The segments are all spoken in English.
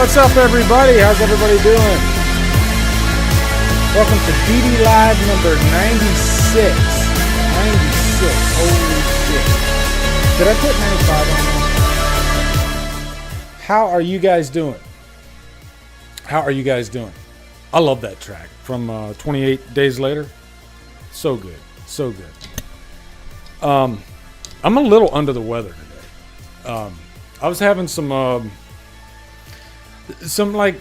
What's up, everybody? How's everybody doing? Welcome to DDLive number 96. 96. Holy shit. Did I put 95 on there? How are you guys doing? How are you guys doing? I love that track from 28 Days Later. So good. So good. I'm a little under the weather today. I was having some like,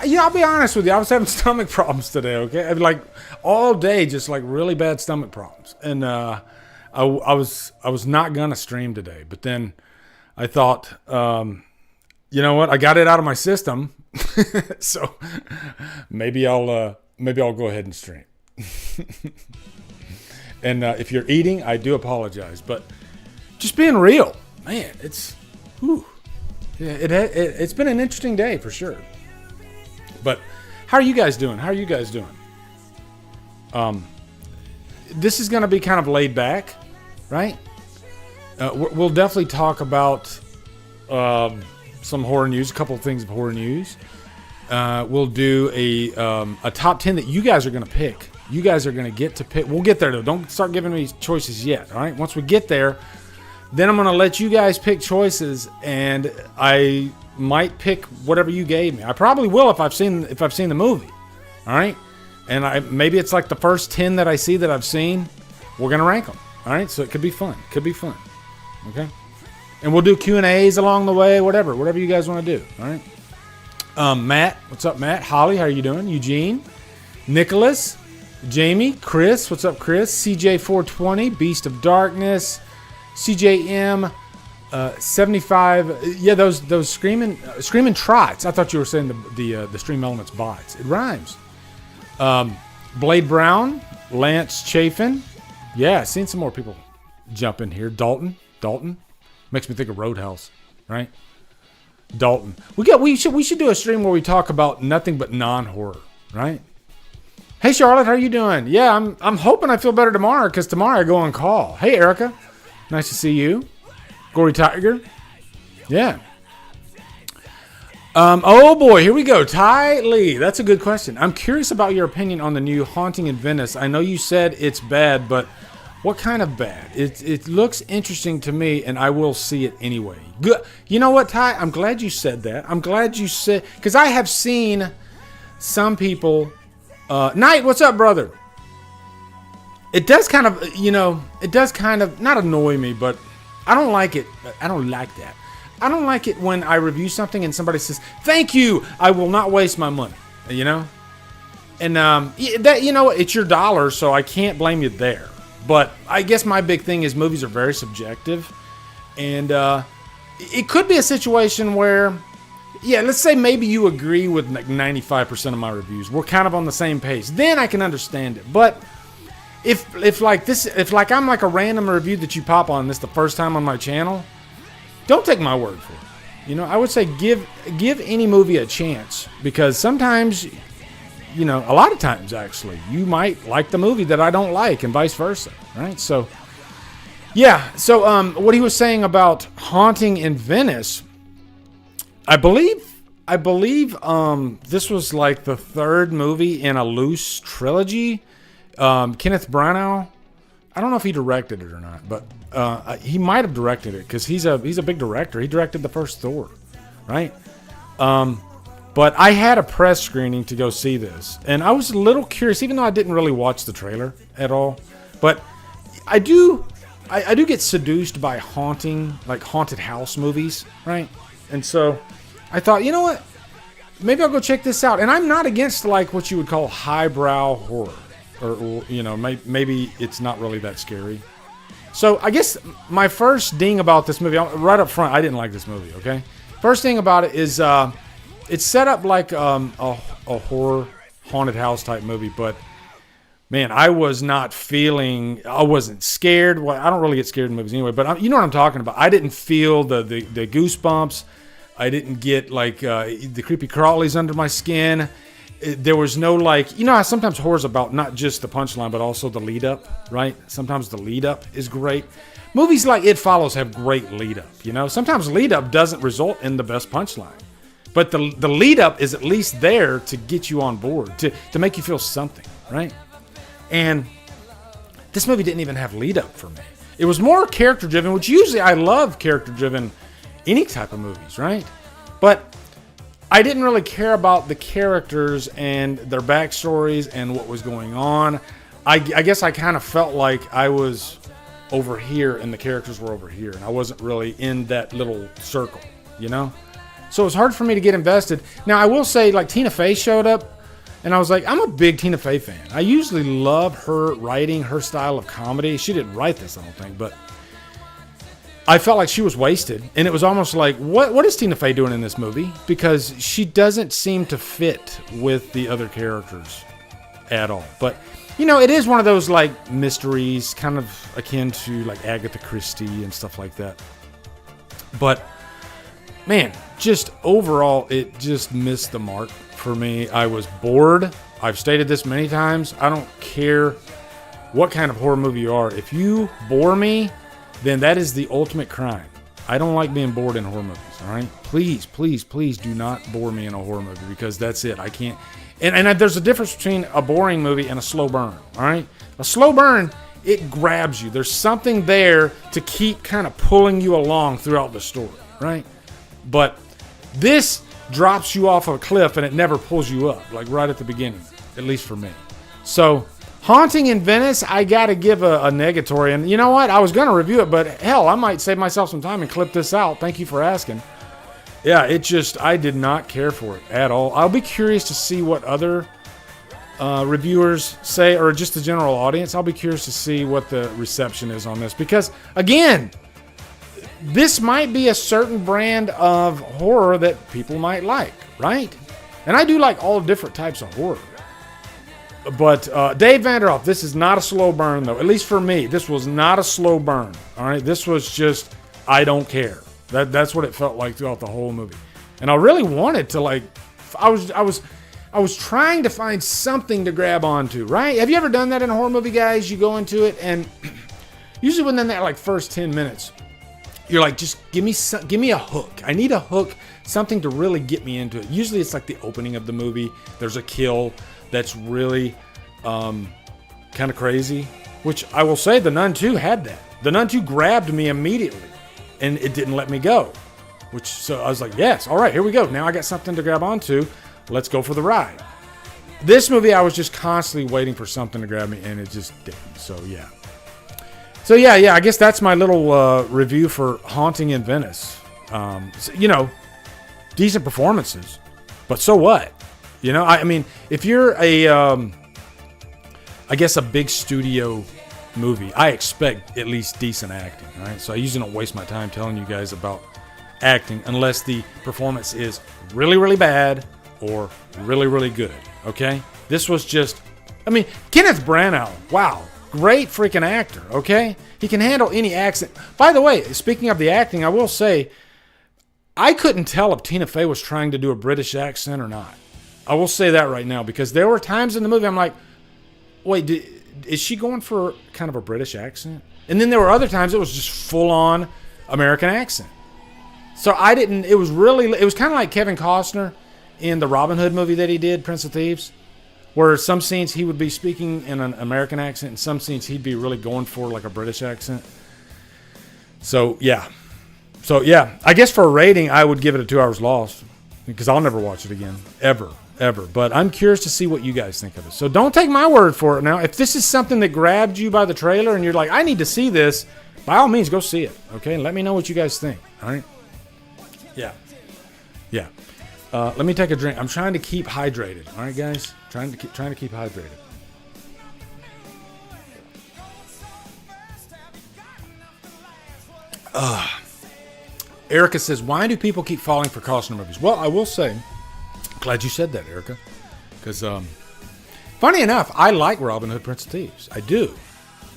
yeah, I'll be honest with you. I was having stomach problems today. Okay, like all day, just like really bad stomach problems, and I was not gonna stream today, but then I thought, you know what? I got it out of my system, so maybe I'll go ahead and stream. And if you're eating, I do apologize, but just being real, man, it's. Whew. Yeah, it's been an interesting day for sure. But how are you guys doing? How are you guys doing? This is going to be kind of laid back, right? We'll definitely talk about some horror news, a couple of things of horror news. We'll do a top 10 that you guys are going to pick. You guys are going to get to pick. We'll get there, though. Don't start giving me choices yet, all right? Once we get there, then I'm going to let you guys pick choices, and I might pick whatever you gave me. I probably will if I've seen the movie. All right? And maybe it's like the first 10 that I see that I've seen, we're going to rank them. All right? So it could be fun. Could be fun. Okay? And we'll do Q&As along the way, whatever you guys want to do. All right? Matt, what's up, Matt? Holly, how are you doing? Eugene, Nicholas, Jamie, Chris, what's up, Chris? CJ420, Beast of Darkness, CJM 75. Yeah, those screaming trots. I thought you were saying the Stream Elements bots. It rhymes. Blade Brown, Lance Chafin. Yeah, seen some more people jump in here. Dalton makes me think of Roadhouse, right? Dalton. We should do a stream where we talk about nothing but non-horror, right? Hey Charlotte, how are you doing? Yeah, I'm hoping I feel better tomorrow because tomorrow I go on call. Hey Erica. Nice to see you. Gory Tiger. Yeah. Oh boy, here we go. Ty Lee. That's a good question. I'm curious about your opinion on the new Haunting in Venice. I know you said it's bad, but what kind of bad? It looks interesting to me, and I will see it anyway. Good. You know what, Ty? I'm glad you said that. I'm glad you said, because I have seen some people. Knight, what's up, brother? It does kind of, not annoy me, but I don't like it. I don't like that. I don't like it when I review something and somebody says, thank you, I will not waste my money, And, it's your dollar, so I can't blame you there. But I guess my big thing is movies are very subjective. And it could be a situation where, let's say maybe you agree with like 95% of my reviews. We're kind of on the same page. Then I can understand it. But If I'm like a random review that you pop on this the first time on my channel, don't take my word for it. I would say give any movie a chance, because sometimes, a lot of times actually, you might like the movie that I don't like and vice versa, right? So, yeah. So, what he was saying about Haunting in Venice, I believe this was like the third movie in a loose trilogy. Kenneth Branagh, I don't know if he directed it or not, but he might have directed it because he's a big director. He directed the first Thor, right? But I had a press screening to go see this, and I was a little curious, even though I didn't really watch the trailer at all. But I do get seduced by haunted house movies, right? And so I thought, you know what? Maybe I'll go check this out. And I'm not against like what you would call highbrow horror. Or maybe it's not really that scary. So I guess my first ding about this movie, right up front, I didn't like this movie, okay? First thing about it is it's set up like a horror haunted house type movie, but man, I wasn't scared. Well, I don't really get scared in movies anyway, but you know what I'm talking about. I didn't feel the goosebumps. I didn't get like the creepy crawlies under my skin. there was no like, you know how sometimes horror's about not just the punchline, but also the lead up, right? Sometimes the lead up is great. Movies like It Follows have great lead up, you know? Sometimes lead up doesn't result in the best punchline. But the lead up is at least there to get you on board, to make you feel something, right? And this movie didn't even have lead up for me. It was more character driven, which usually I love character driven any type of movies, right? But I didn't really care about the characters and their backstories and what was going on. I guess I kind of felt like I was over here and the characters were over here, and I wasn't really in that little circle, you know? So it was hard for me to get invested. Now, I will say, like, Tina Fey showed up, and I was like, I'm a big Tina Fey fan. I usually love her writing, her style of comedy. She didn't write this, I don't think, but I felt like she was wasted, and it was almost like, what is Tina Fey doing in this movie? Because she doesn't seem to fit with the other characters at all. But, you know, it is one of those, like, mysteries, kind of akin to, like, Agatha Christie and stuff like that. But, man, just overall, it just missed the mark for me. I was bored. I've stated this many times. I don't care what kind of horror movie you are. If you bore me, then that is the ultimate crime. I don't like being bored in horror movies, all right? Please, please, please do not bore me in a horror movie, because that's it. I can't. And there's a difference between a boring movie and a slow burn, all right? A slow burn, it grabs you. There's something there to keep kind of pulling you along throughout the story, right? But this drops you off a cliff and it never pulls you up, like right at the beginning, at least for me. So, Haunting in Venice, I got to give a negatory. And you know what? I was going to review it, but hell, I might save myself some time and clip this out. Thank you for asking. Yeah, I did not care for it at all. I'll be curious to see what other reviewers say, or just the general audience. I'll be curious to see what the reception is on this. Because, again, this might be a certain brand of horror that people might like, right? And I do like all different types of horror. But Dave Vanderhoff, this is not a slow burn, though. At least for me, this was not a slow burn. All right, this was just, I don't care. That's what it felt like throughout the whole movie. And I really wanted to, like, I was trying to find something to grab onto, right? Have you ever done that in a horror movie, guys? You go into it, and usually within that like first 10 minutes, you're like, just give me a hook. I need a hook, something to really get me into it. Usually it's like the opening of the movie. There's a kill that's really kind of crazy, which I will say The Nun 2 had that. The Nun 2 grabbed me immediately, and it didn't let me go. So I was like, yes, all right, here we go. Now I got something to grab onto. Let's go for the ride. This movie, I was just constantly waiting for something to grab me, and it just didn't. So yeah, I guess that's my little review for Haunting in Venice. You know, decent performances, but so what? You know, I mean, if you're I guess a big studio movie, I expect at least decent acting, right? So I usually don't waste my time telling you guys about acting unless the performance is really, really bad or really, really good, okay? This was just, I mean, Kenneth Branagh, wow, great freaking actor, okay? He can handle any accent. By the way, speaking of the acting, I will say, I couldn't tell if Tina Fey was trying to do a British accent or not. I will say that right now, because there were times in the movie I'm like, wait, is she going for kind of a British accent? And then there were other times it was just full-on American accent. So it was kind of like Kevin Costner in the Robin Hood movie that he did, Prince of Thieves, where some scenes he would be speaking in an American accent and some scenes he'd be really going for like a British accent. So yeah, I guess for a rating, I would give it a 2 hours lost, because I'll never watch it again, ever. But I'm curious to see what you guys think of it. So don't take my word for it now. If this is something that grabbed you by the trailer and you're like, I need to see this, by all means, go see it, okay? And let me know what you guys think, all right? Yeah. Let me take a drink. I'm trying to keep hydrated, all right, guys? Trying to keep hydrated. Erica says, why do people keep falling for Costner movies? Well, I will say, glad you said that, Erica, because funny enough, I like Robin Hood, Prince of Thieves. I do,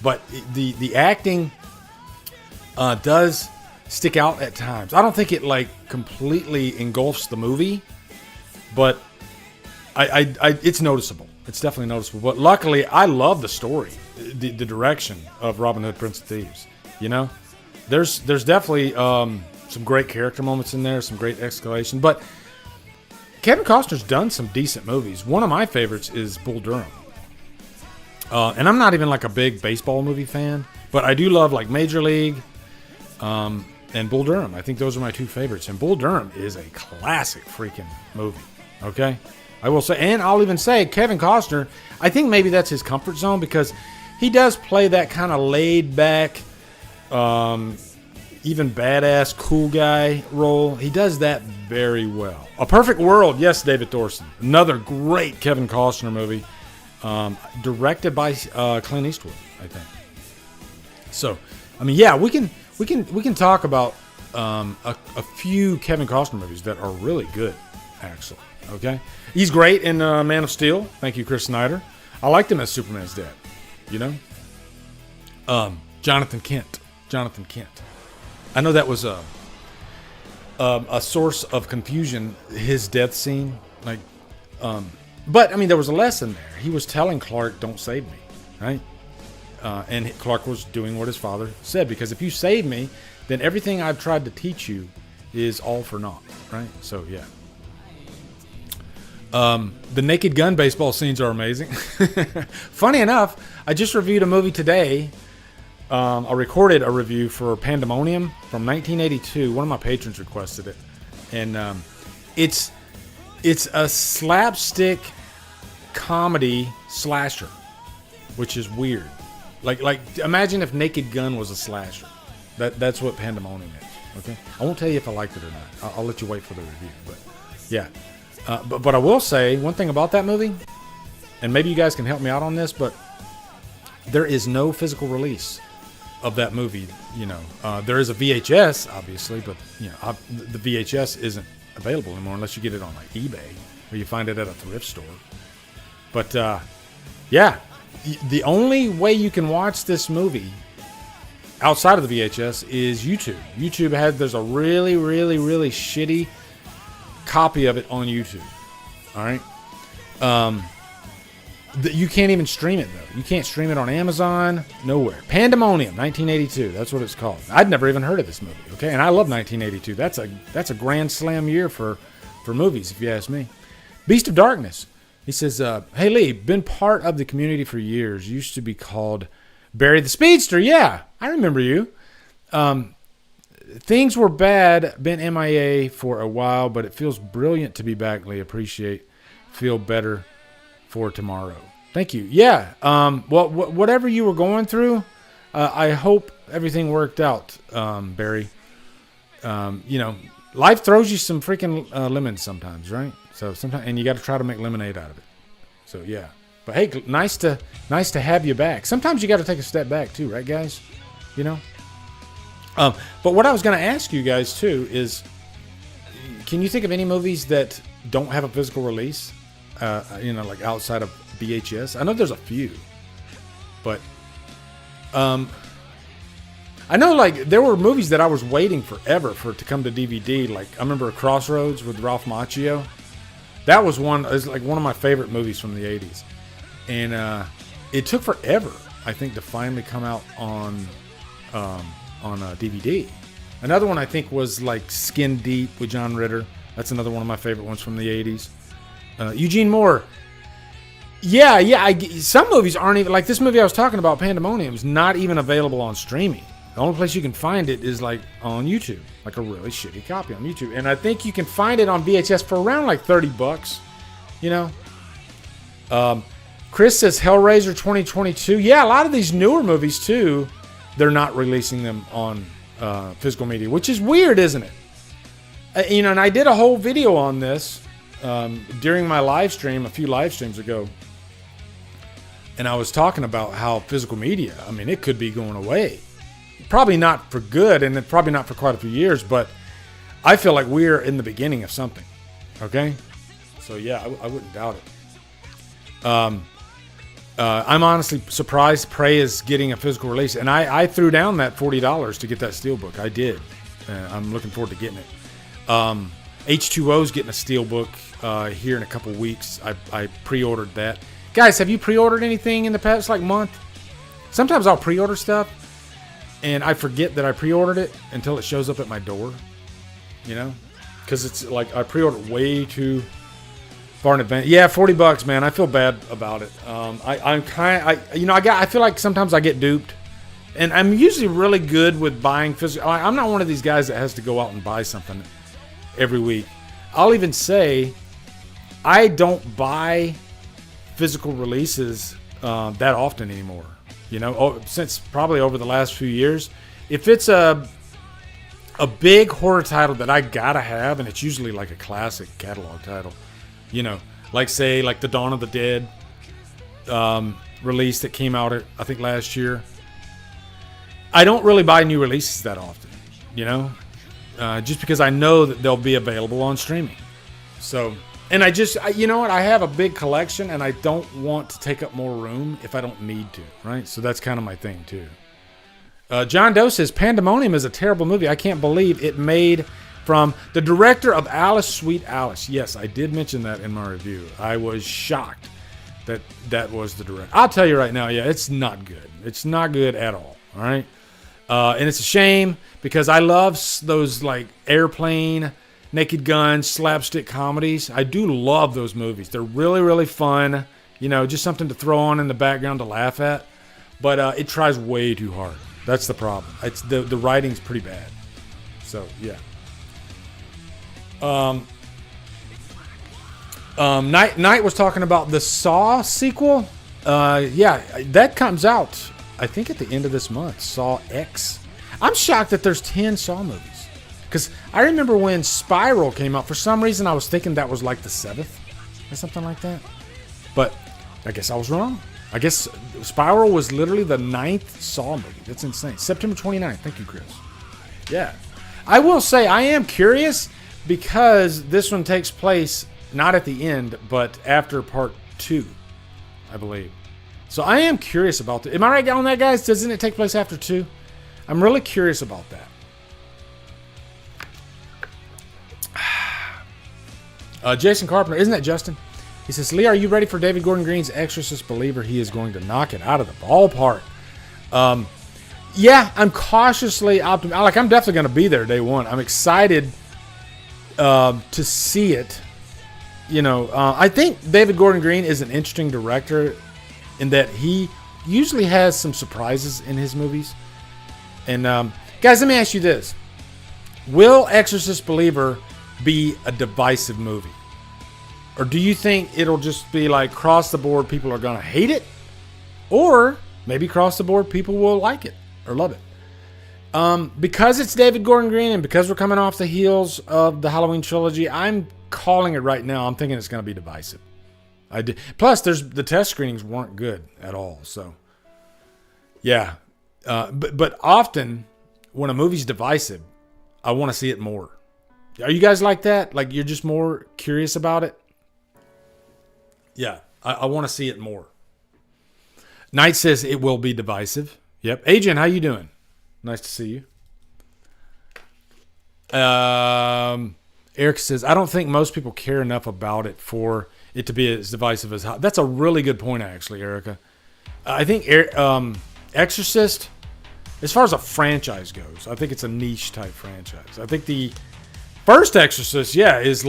but the acting does stick out at times. I don't think it like completely engulfs the movie, but it's noticeable. It's definitely noticeable. But luckily, I love the story, the direction of Robin Hood, Prince of Thieves. You know, there's definitely some great character moments in there, some great escalation. But Kevin Costner's done some decent movies. One of my favorites is Bull Durham. And I'm not even like a big baseball movie fan, but I do love like Major League and Bull Durham. I think those are my two favorites. And Bull Durham is a classic freaking movie. Okay? I will say, and I'll even say Kevin Costner, I think maybe that's his comfort zone because he does play that kind of laid back, even badass, cool guy role. He does that very well. A Perfect World, yes, David Thorson. Another great Kevin Costner movie. Directed by Clint Eastwood, I think. So, I mean, yeah, we can talk about a few Kevin Costner movies that are really good, actually. Okay, he's great in Man of Steel. Thank you, Chris Snyder. I liked him as Superman's dad. You know, Jonathan Kent. I know that was a source of confusion. His death scene, like. But, I mean, there was a lesson there. He was telling Clark, don't save me, right? And Clark was doing what his father said, because if you save me, then everything I've tried to teach you is all for naught, right? So, yeah. The Naked Gun baseball scenes are amazing. Funny enough, I just reviewed a movie today. I recorded a review for Pandemonium from 1982. One of my patrons requested it. And it's a slapstick comedy slasher, which is weird. Like imagine if Naked Gun was a slasher. That's what Pandemonium is. Okay, I won't tell you if I liked it or not. I'll let you wait for the review. But yeah, but I will say one thing about that movie, and maybe you guys can help me out on this, but there is no physical release of that movie. You know, there is a VHS, obviously, but you know, the VHS isn't available anymore unless you get it on like eBay or you find it at a thrift store. But yeah, the only way you can watch this movie outside of the VHS is YouTube. There's a really shitty copy of it on YouTube. All right. You can't even stream it though. You can't stream it on Amazon, nowhere. Pandemonium, 1982. That's what it's called. I'd never even heard of this movie. Okay, and I love 1982. That's a grand slam year for movies, if you ask me. Beast of Darkness. He says, "Hey Lee, been part of the community for years. Used to be called Barry the Speedster. Yeah, I remember you. Things were bad. Been MIA for a while, but it feels brilliant to be back. Lee, feel better for tomorrow. Thank you. Yeah. Well, whatever you were going through, I hope everything worked out, Barry. You know, life throws you some freaking lemons sometimes, right? So sometimes, and you got to try to make lemonade out of it. So yeah. But hey, nice to have you back. Sometimes you got to take a step back too, right, guys? You know. But what I was going to ask you guys too is, can you think of any movies that don't have a physical release? You know, like outside of VHS. I know there's a few, but I know like there were movies that I was waiting forever for it to come to DVD. Like I remember Crossroads with Ralph Macchio. That was one. It's like one of my favorite movies from the '80s, and it took forever, I think, to finally come out on DVD. Another one I think was like Skin Deep with John Ritter. That's another one of my favorite ones from the '80s. Eugene Moore. Yeah. Some movies aren't even like this movie I was talking about. Pandemonium is not even available on streaming. The only place you can find it is like on YouTube, like a really shitty copy on YouTube. And I think you can find it on VHS for around like $30. You know. Chris says Hellraiser 2022. Yeah, a lot of these newer movies too, they're not releasing them on physical media, which is weird, isn't it? You know, and I did a whole video on this. During my live stream a few live streams ago, and I was talking about how physical media, I mean, it could be going away. Probably not for good, and probably not for quite a few years, but I feel like we're in the beginning of something. Okay? So yeah, I wouldn't doubt it. I'm honestly surprised Prey is getting a physical release, and I threw down that $40 to get that steelbook. I did. I'm looking forward to getting it. H2O's getting a steelbook here in a couple weeks. I pre-ordered that. Guys, have you pre-ordered anything in the past month? Sometimes I'll pre-order stuff and I forget that I pre-ordered it until it shows up at my door. Because it's I pre-ordered way too far in advance. Yeah, $40, man. I feel bad about it. I feel like sometimes I get duped, and I'm usually really good with buying physical. I'm not one of these guys that has to go out and buy something every week. I'll even say I don't buy physical releases that often anymore. Since probably over the last few years, if it's a big horror title that I gotta have, and it's usually like a classic catalog title, like the Dawn of the Dead release that came out I think last year. I don't really buy new releases that often, just because I know that they'll be available on streaming. So, and I have a big collection, and I don't want to take up more room if I don't need to, right? So that's kind of my thing too. John Doe says, Pandemonium is a terrible movie. I can't believe it made from the director of Alice, Sweet Alice. Yes, I did mention that in my review. I was shocked that was the director. I'll tell you right now, yeah, it's not good. It's not good at all right? And it's a shame because I love those Airplane, Naked Gun, slapstick comedies. I do love those movies. They're really, really fun. Just something to throw on in the background to laugh at. But it tries way too hard. That's the problem. It's the writing's pretty bad. So yeah. Knight was talking about the Saw sequel. Yeah, that comes out I think at the end of this month. Saw X. I'm shocked that there's 10 Saw movies. Because I remember when Spiral came out, for some reason I was thinking that was the 7th or something like that. But I guess I was wrong. I guess Spiral was literally the 9th Saw movie. That's insane. September 29th. Thank you, Chris. Yeah. I will say I am curious because this one takes place not at the end, but after part 2, I believe. So I am curious about that. Am I right on that, guys? Doesn't it take place after 2? I'm really curious about that. Jason Carpenter. Isn't that Justin? He says, Lee, are you ready for David Gordon Green's Exorcist Believer? He is going to knock it out of the ballpark. Yeah, I'm cautiously optimistic. I'm definitely going to be there day one. I'm excited to see it. I think David Gordon Green is an interesting director in that he usually has some surprises in his movies. And guys, let me ask you this. Will Exorcist Believer be a divisive movie? Or do you think it'll just be cross the board, people are going to hate it? Or maybe cross the board, people will like it or love it? Because it's David Gordon Green and because we're coming off the heels of the Halloween trilogy, I'm calling it right now. I'm thinking it's going to be divisive. Plus, the test screenings weren't good at all. So, yeah. But often, when a movie's divisive, I want to see it more. Are you guys like that? You're just more curious about it? Yeah, I want to see it more. Knight says it will be divisive. Yep. Adrian, how you doing? Nice to see you. Eric says, I don't think most people care enough about it for it to be as divisive as how. That's a really good point, actually, Erica. I think Exorcist, as far as a franchise goes, I think it's a niche type franchise. I think the first Exorcist, is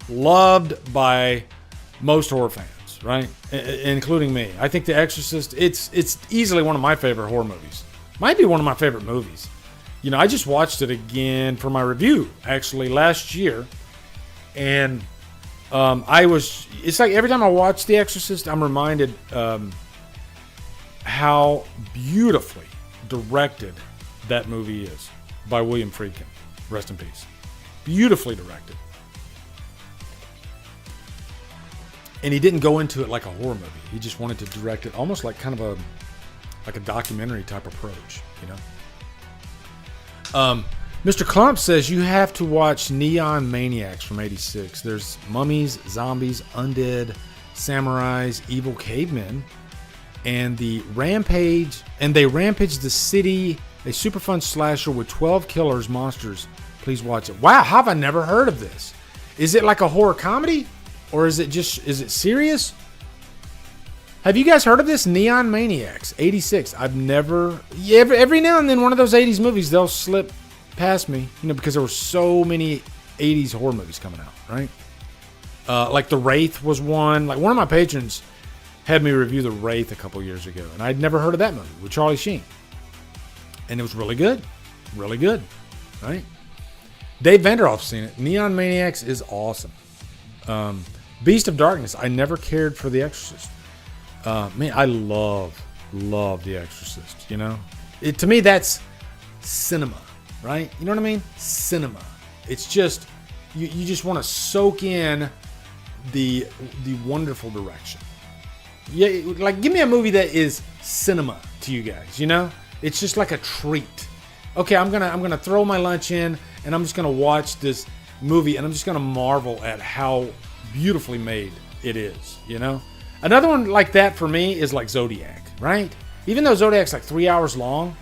loved by most horror fans, right? Including me. I think The Exorcist, it's easily one of my favorite horror movies. Might be one of my favorite movies. I just watched it again for my review, actually, last year. And it's every time I watch The Exorcist, I'm reminded how beautifully directed that movie is by William Friedkin. Rest in peace. Beautifully directed. And he didn't go into it like a horror movie. He just wanted to direct it almost like kind of a documentary type approach, Mr. Clump says you have to watch Neon Maniacs from '86. There's mummies, zombies, undead, samurais, evil cavemen, and they rampage the city. A super fun slasher with 12 killers, monsters. Please watch it. Wow, how have I never heard of this? Is it like a horror comedy? Or is it serious? Have you guys heard of this? Neon Maniacs, 86. I've never... Yeah, every now and then one of those 80s movies, they'll slip past me. Because there were so many 80s horror movies coming out, right? Like The Wraith was one. Like one of my patrons had me review The Wraith a couple years ago. And I'd never heard of that movie with Charlie Sheen. And it was really good. Really good, right? Dave Vanderhoff's seen it. Neon Maniacs is awesome. Beast of Darkness. I never cared for The Exorcist. Man, I love The Exorcist, to me, that's cinema, right? You know what I mean? Cinema. It's just, you just want to soak in the wonderful direction. Yeah, like, give me a movie that is cinema to you guys, It's just like a treat. Okay, I'm gonna throw my lunch in, and I'm just gonna watch this movie, and I'm just gonna marvel at how beautifully made it is, Another one like that for me is like Zodiac, right? Even though Zodiac's like 3 hours long,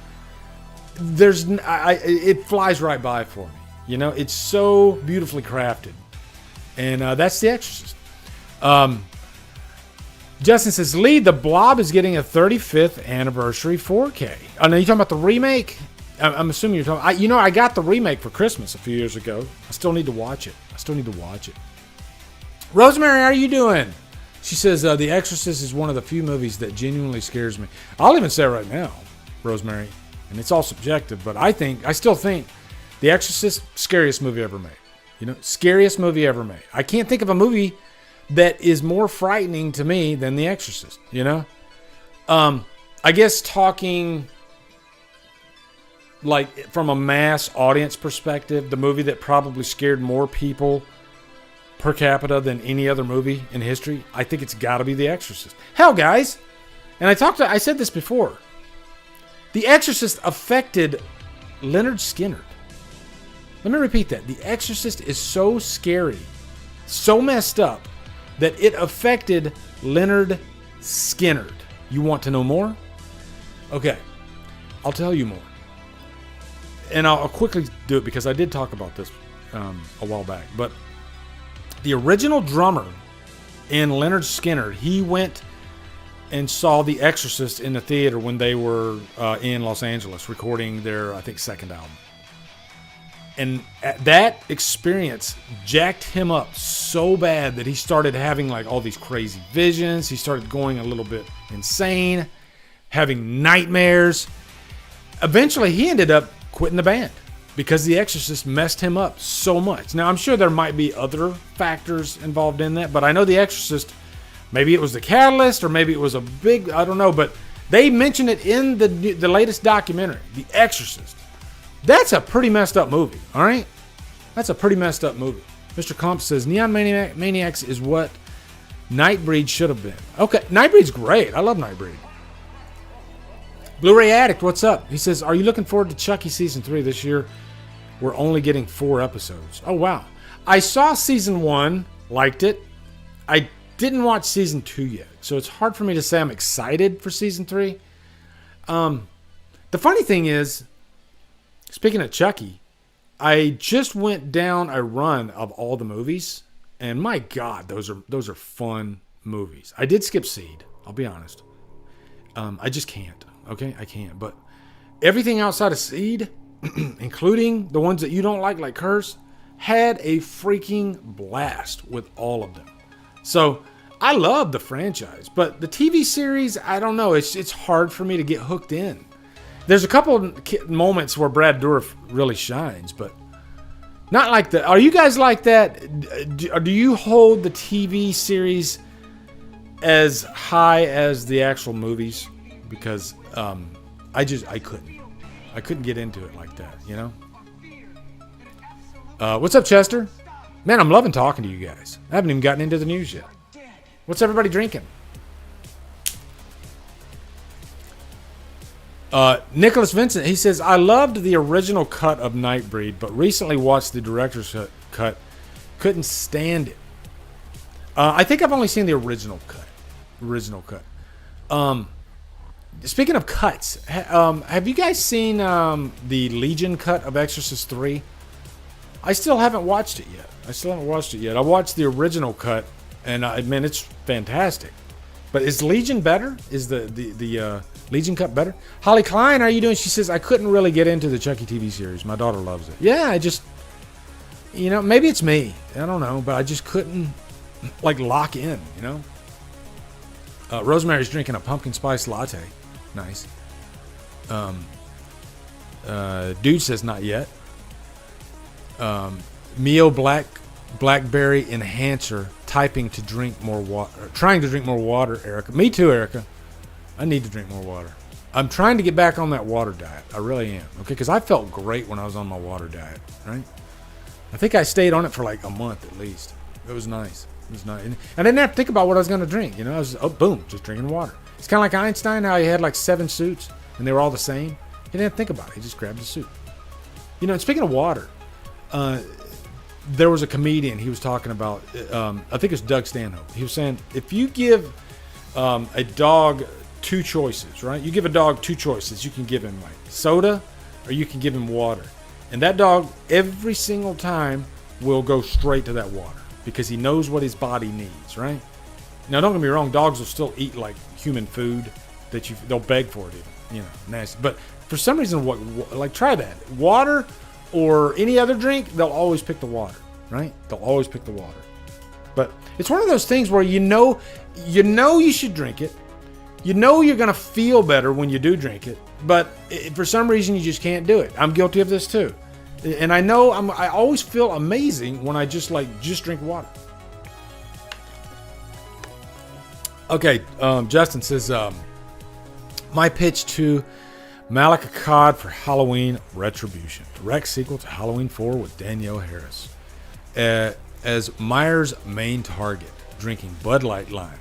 it flies right by for me. It's so beautifully crafted, and that's The Exorcist. Justin says, Lee, The Blob is getting a 35th anniversary 4K. Oh, no, you talking about the remake? I'm assuming you're talking. I got the remake for Christmas a few years ago. I still need to watch it. Rosemary, how are you doing? She says, The Exorcist is one of the few movies that genuinely scares me. I'll even say it right now, Rosemary, and it's all subjective, but I still think The Exorcist, scariest movie ever made. Scariest movie ever made. I can't think of a movie that is more frightening to me than The Exorcist, I guess talking like from a mass audience perspective, the movie that probably scared more people per capita than any other movie in history, I think it's got to be The Exorcist. Hell, guys, and I said this before, The Exorcist affected Leonard Skinner. Let me repeat that. The Exorcist is so scary, so messed up, that it affected Leonard Skinner. You want to know more? Okay, I'll tell you more. And I'll quickly do it because I did talk about this a while back, but the original drummer in Leonard Skinner, he went and saw The Exorcist in the theater when they were in Los Angeles recording their, I think, second album. And that experience jacked him up so bad that he started having like all these crazy visions. He started going a little bit insane, having nightmares. Eventually, he ended up quitting the band because The Exorcist messed him up so much. Now, I'm sure there might be other factors involved in that, but I know The Exorcist, maybe it was the catalyst or maybe it was a big, I don't know, but they mention it in the latest documentary, The Exorcist. That's a pretty messed up movie, all right? That's a pretty messed up movie. Mr. Comp says, Neon Maniacs is what Nightbreed should have been. Okay, Nightbreed's great. I love Nightbreed. Blu-ray Addict, what's up? He says, are you looking forward to Chucky Season 3 this year? We're only getting 4 episodes. Oh, wow. I saw Season 1, liked it. I didn't watch Season 2 yet, so it's hard for me to say I'm excited for Season 3. The funny thing is, speaking of Chucky, I just went down a run of all the movies, and my God, those are fun movies. I did skip Seed, I'll be honest. I just can't. Okay, I can't. But everything outside of Seed, including the ones that you don't like Curse, had a freaking blast with all of them. So I love the franchise, but the TV series, I don't know. It's hard for me to get hooked in. There's a couple moments where Brad Dourif really shines, but not like that. Are you guys like that? Do you hold the TV series as high as the actual movies? Because I couldn't get into it like that, What's up, Chester? Man, I'm loving talking to you guys. I haven't even gotten into the news yet. What's everybody drinking? Nicholas Vincent, he says, I loved the original cut of Nightbreed, but recently watched the director's cut. Couldn't stand it. I think I've only seen the original cut. Speaking of cuts, have you guys seen the Legion cut of Exorcist 3? I still haven't watched it yet. I watched the original cut, and man, it's fantastic. But is Legion better? Is the Legion cut better? Holly Klein, how are you doing? She says, I couldn't really get into the Chucky TV series. My daughter loves it. Yeah, I just, maybe it's me. I don't know, but I just couldn't, lock in, Rosemary's drinking a pumpkin spice latte. Nice. Dude says not yet. Mio Blackberry Enhancer trying to drink more water, Erica. Me too, Erica. I need to drink more water. I'm trying to get back on that water diet. I really am. Okay, because I felt great when I was on my water diet, right? I think I stayed on it for a month at least. It was nice. And I didn't have to think about what I was going to drink. I was, boom, just drinking water. It's kind of like Einstein, how he had 7 suits and they were all the same. He didn't have to think about it. He just grabbed a suit. And speaking of water, there was a comedian, he was talking about, I think it's Doug Stanhope. He was saying, if you give a dog 2 choices, right? You give a dog 2 choices. You can give him soda or you can give him water. And that dog, every single time, will go straight to that water because he knows what his body needs, right? Now, don't get me wrong, dogs will still eat human food they'll beg for it even, nasty. But for some reason, try that. Water or any other drink, they'll always pick the water, right? They'll always pick the water. But it's one of those things where you know you should drink it. You're going to feel better when you do drink it. But for some reason, you just can't do it. I'm guilty of this too. And I know I always feel amazing when I just drink water. Okay, Justin says, my pitch to Malika Cod for Halloween Retribution. Direct sequel to Halloween 4 with Danielle Harris. As Myers' main target, drinking Bud Light Lime.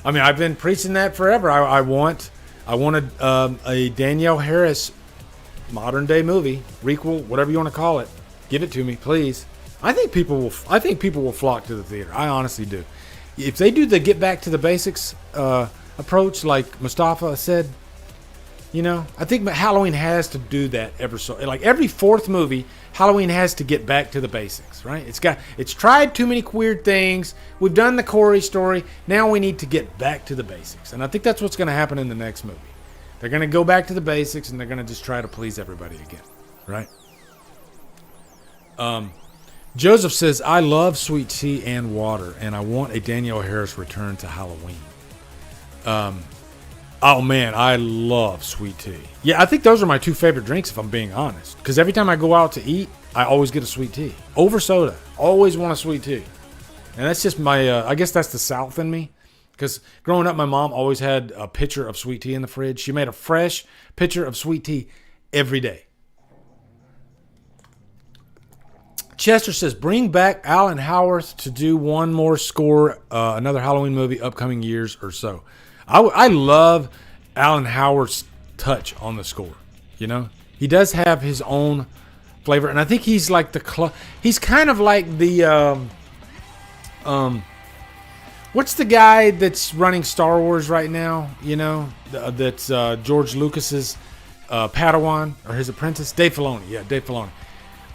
I mean, I've been preaching that forever. I wanted a Danielle Harris modern day movie, requel, whatever you want to call it. Give it to me, please. I think people will flock to the theater. I honestly do. If they do the get back to the basics approach, like Mustafa said, I think Halloween has to do that every 4th movie. Halloween has to get back to the basics, right? It's tried too many weird things. We've done the Corey story. Now we need to get back to the basics, and I think that's what's going to happen in the next movie. They're going to go back to the basics, and they're going to just try to please everybody again, right? Joseph says, I love sweet tea and water, and I want a Danielle Harris return to Halloween. Oh, man, I love sweet tea. Yeah, I think those are my 2 favorite drinks, if I'm being honest. Because every time I go out to eat, I always get a sweet tea. Over soda. Always want a sweet tea. And that's just my, I guess that's the South in me. Because growing up, my mom always had a pitcher of sweet tea in the fridge. She made a fresh pitcher of sweet tea every day. Chester says, bring back Alan Howarth to do one more score, another Halloween movie, upcoming years or so. I love Alan Howarth's touch on the score. He does have his own flavor, and I think he's like he's kind of like the what's the guy that's running Star Wars right now? That's George Lucas's Padawan or his apprentice, Dave Filoni. Yeah, Dave Filoni.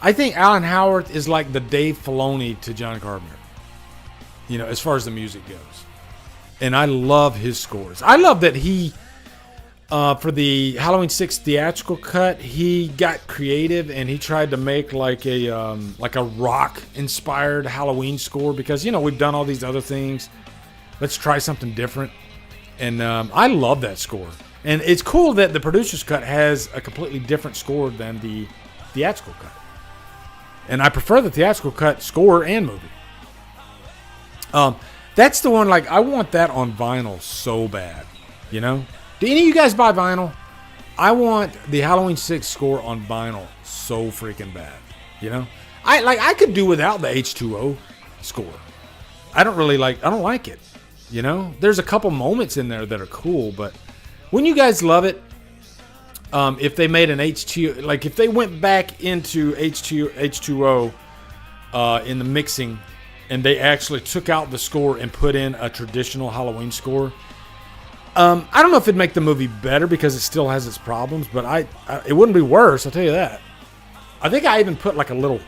I think Alan Howarth is like the Dave Filoni to John Carpenter. As far as the music goes. And I love his scores. I love that he, for the Halloween 6 theatrical cut, he got creative and he tried to make like a rock-inspired Halloween score because, we've done all these other things. Let's try something different. And I love that score. And it's cool that the producer's cut has a completely different score than the theatrical cut. And I prefer the theatrical cut score and movie. That's the one, I want that on vinyl so bad, Do any of you guys buy vinyl? I want the Halloween 6 score on vinyl so freaking bad, I could do without the H2O score. I don't like it, There's a couple moments in there that are cool, but wouldn't you guys love it if they made an H2O, if they went back into H2O in the mixing, and they actually took out the score and put in a traditional Halloween score. I don't know if it'd make the movie better because it still has its problems, but it wouldn't be worse, I'll tell you that. I think I even put like a little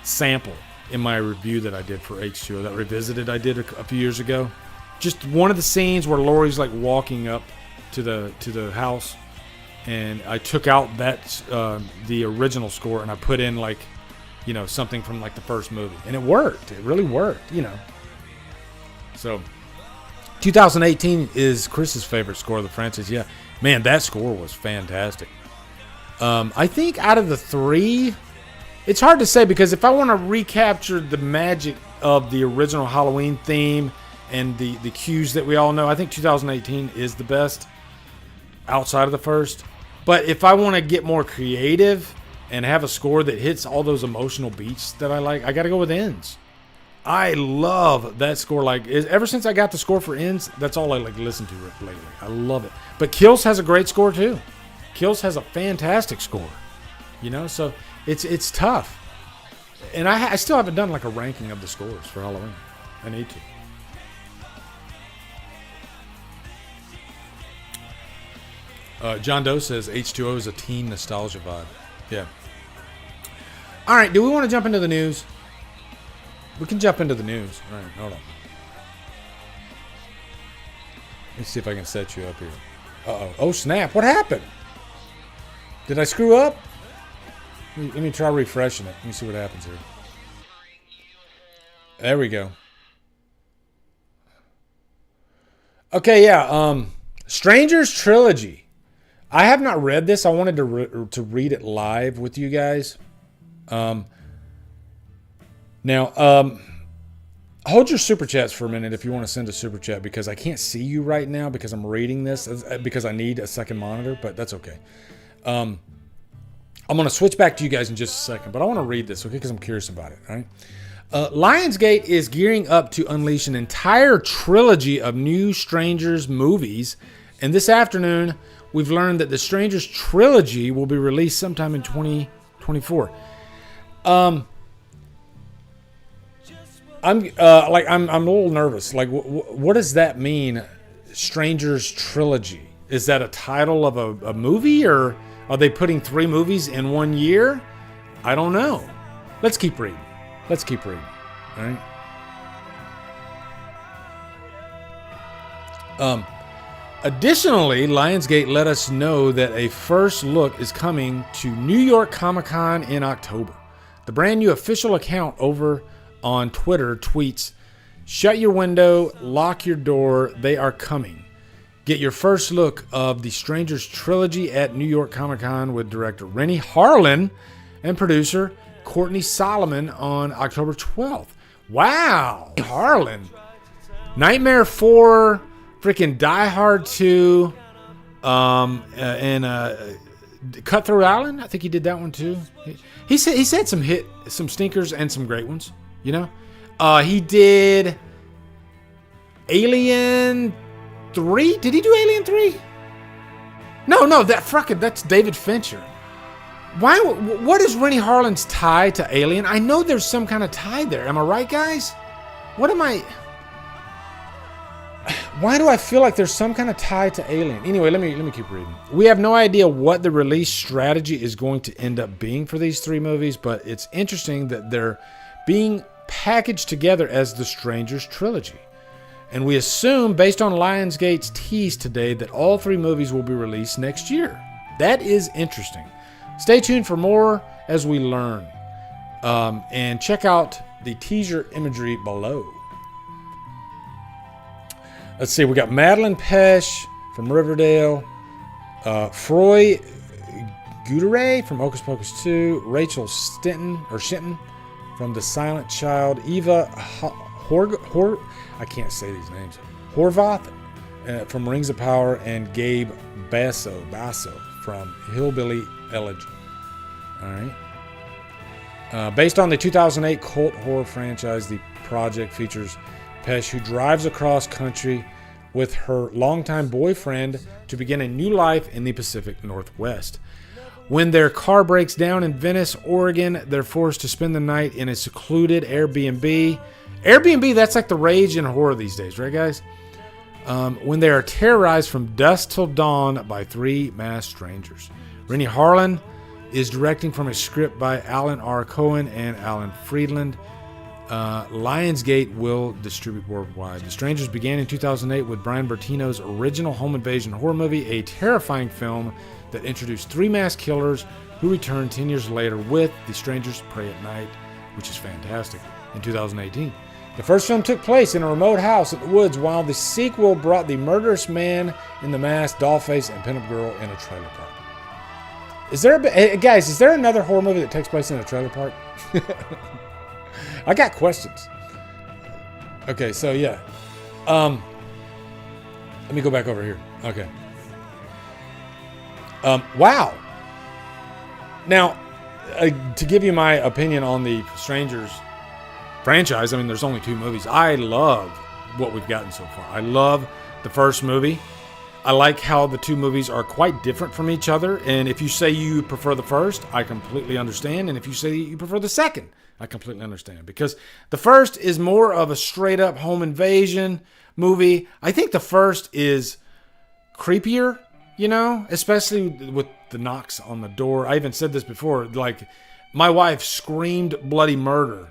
sample in my review that I did for H2O, that Revisited I did a few years ago. Just one of the scenes where Laurie's like walking up to the house, and I took out that the original score and I put in like, you know, something from like the first movie, and it worked. It really worked, you know. So 2018 is Chris's favorite score of the franchise. Yeah, man, that score was fantastic. I think out of the three, it's hard to say, because if I want to recapture the magic of the original Halloween theme and the cues that we all know, I think 2018 is the best outside of the first. But if I want to get more creative and have a score that hits all those emotional beats that I like, I got to go with Ends. I love that score. Like, ever since I got the score for Ends, that's all I like listen to lately. I love it. But Kills has a great score too. Kills has a fantastic score. You know, so it's tough. And I still haven't done like a ranking of the scores for Halloween. I need to. John Doe says H2O is a teen nostalgia vibe. Yeah. All right, do we want to jump into the news? We can jump into the news. All right, hold on. Let me see if I can set you up here. Uh-oh. Oh, snap. What happened? Did I screw up? Let me try refreshing it. Let me see what happens here. There we go. Okay, yeah. Strangers Trilogy. I have not read this. I wanted to read it live with you guys. Now, hold your super chats for a minute if you want to send a super chat, because I can't see you right now because I'm reading this, because I need a second monitor, but that's okay. I'm going to switch back to you guys in just a second, but I want to read this, okay, because I'm curious about it, all right? Lionsgate is gearing up to unleash an entire trilogy of new Strangers movies, and this afternoon, we've learned that the Strangers trilogy will be released sometime in 2024. I'm a little nervous. Like, what does that mean? Strangers trilogy? Is that a title of a movie, or are they putting 3 movies in 1 year? I don't know. Let's keep reading. All right. Additionally, Lionsgate let us know that a first look is coming to New York Comic Con in October. The brand new official account over on Twitter tweets, "Shut your window, lock your door, they are coming. Get your first look of the Strangers trilogy at New York Comic Con with director Rennie Harlin and producer Courtney Solomon on October 12th. Wow, Harlan. Nightmare 4, freaking Die Hard 2, and Cutthroat Island. I think he did that one too. He said some stinkers and some great ones. You know, he did Alien 3. Did he do Alien 3? No, that's David Fincher. Why? What is Rennie Harlin's tie to Alien? I know there's some kind of tie there. Am I right, guys? Why do I feel like there's some kind of tie to Alien? Anyway, let me keep reading. We have no idea what the release strategy is going to end up being for these 3 movies, but it's interesting that they're being packaged together as the Strangers trilogy. And we assume, based on Lionsgate's tease today, that all 3 movies will be released next year. That is interesting. Stay tuned for more as we learn. And check out the teaser imagery below. Let's see, we got Madeline Pesh from Riverdale, Froy Gutierrez from Hocus Pocus 2, Rachel Stinton from The Silent Child, Eva I can't say these names, Horvath from Rings of Power, and Gabe Basso from Hillbilly Elegy. All right. Based on the 2008 cult horror franchise, the project features Pesh, who drives across country with her longtime boyfriend to begin a new life in the Pacific Northwest. When their car breaks down in Venice, Oregon, they're forced to spend the night in a secluded Airbnb. Airbnb, that's like the rage in horror these days, right, guys? When they are terrorized from dusk till dawn by 3 masked strangers. Rennie Harlin is directing from a script by Alan R. Cohen and Alan Friedland. Lionsgate will distribute worldwide. The Strangers began in 2008 with Brian Bertino's original home invasion horror movie, a terrifying film that introduced 3 mass killers who returned 10 years later with The Strangers Prey at Night, which is fantastic, in 2018. The first film took place in a remote house in the woods, while the sequel brought the murderous man in the mask, dollface, and pinup girl in a trailer park. Guys, is there another horror movie that takes place in a trailer park? I got questions. Okay, so yeah. Let me go back over here. Okay. Wow. Now, to give you my opinion on the Strangers franchise, I mean, there's only 2 movies. I love what we've gotten so far. I love the first movie. I like how the 2 movies are quite different from each other. And if you say you prefer the first, I completely understand. And if you say you prefer the second, I completely understand. Because the first is more of a straight up home invasion movie. I think the first is creepier, you know, especially with the knocks on the door. I even said this before. Like, my wife screamed bloody murder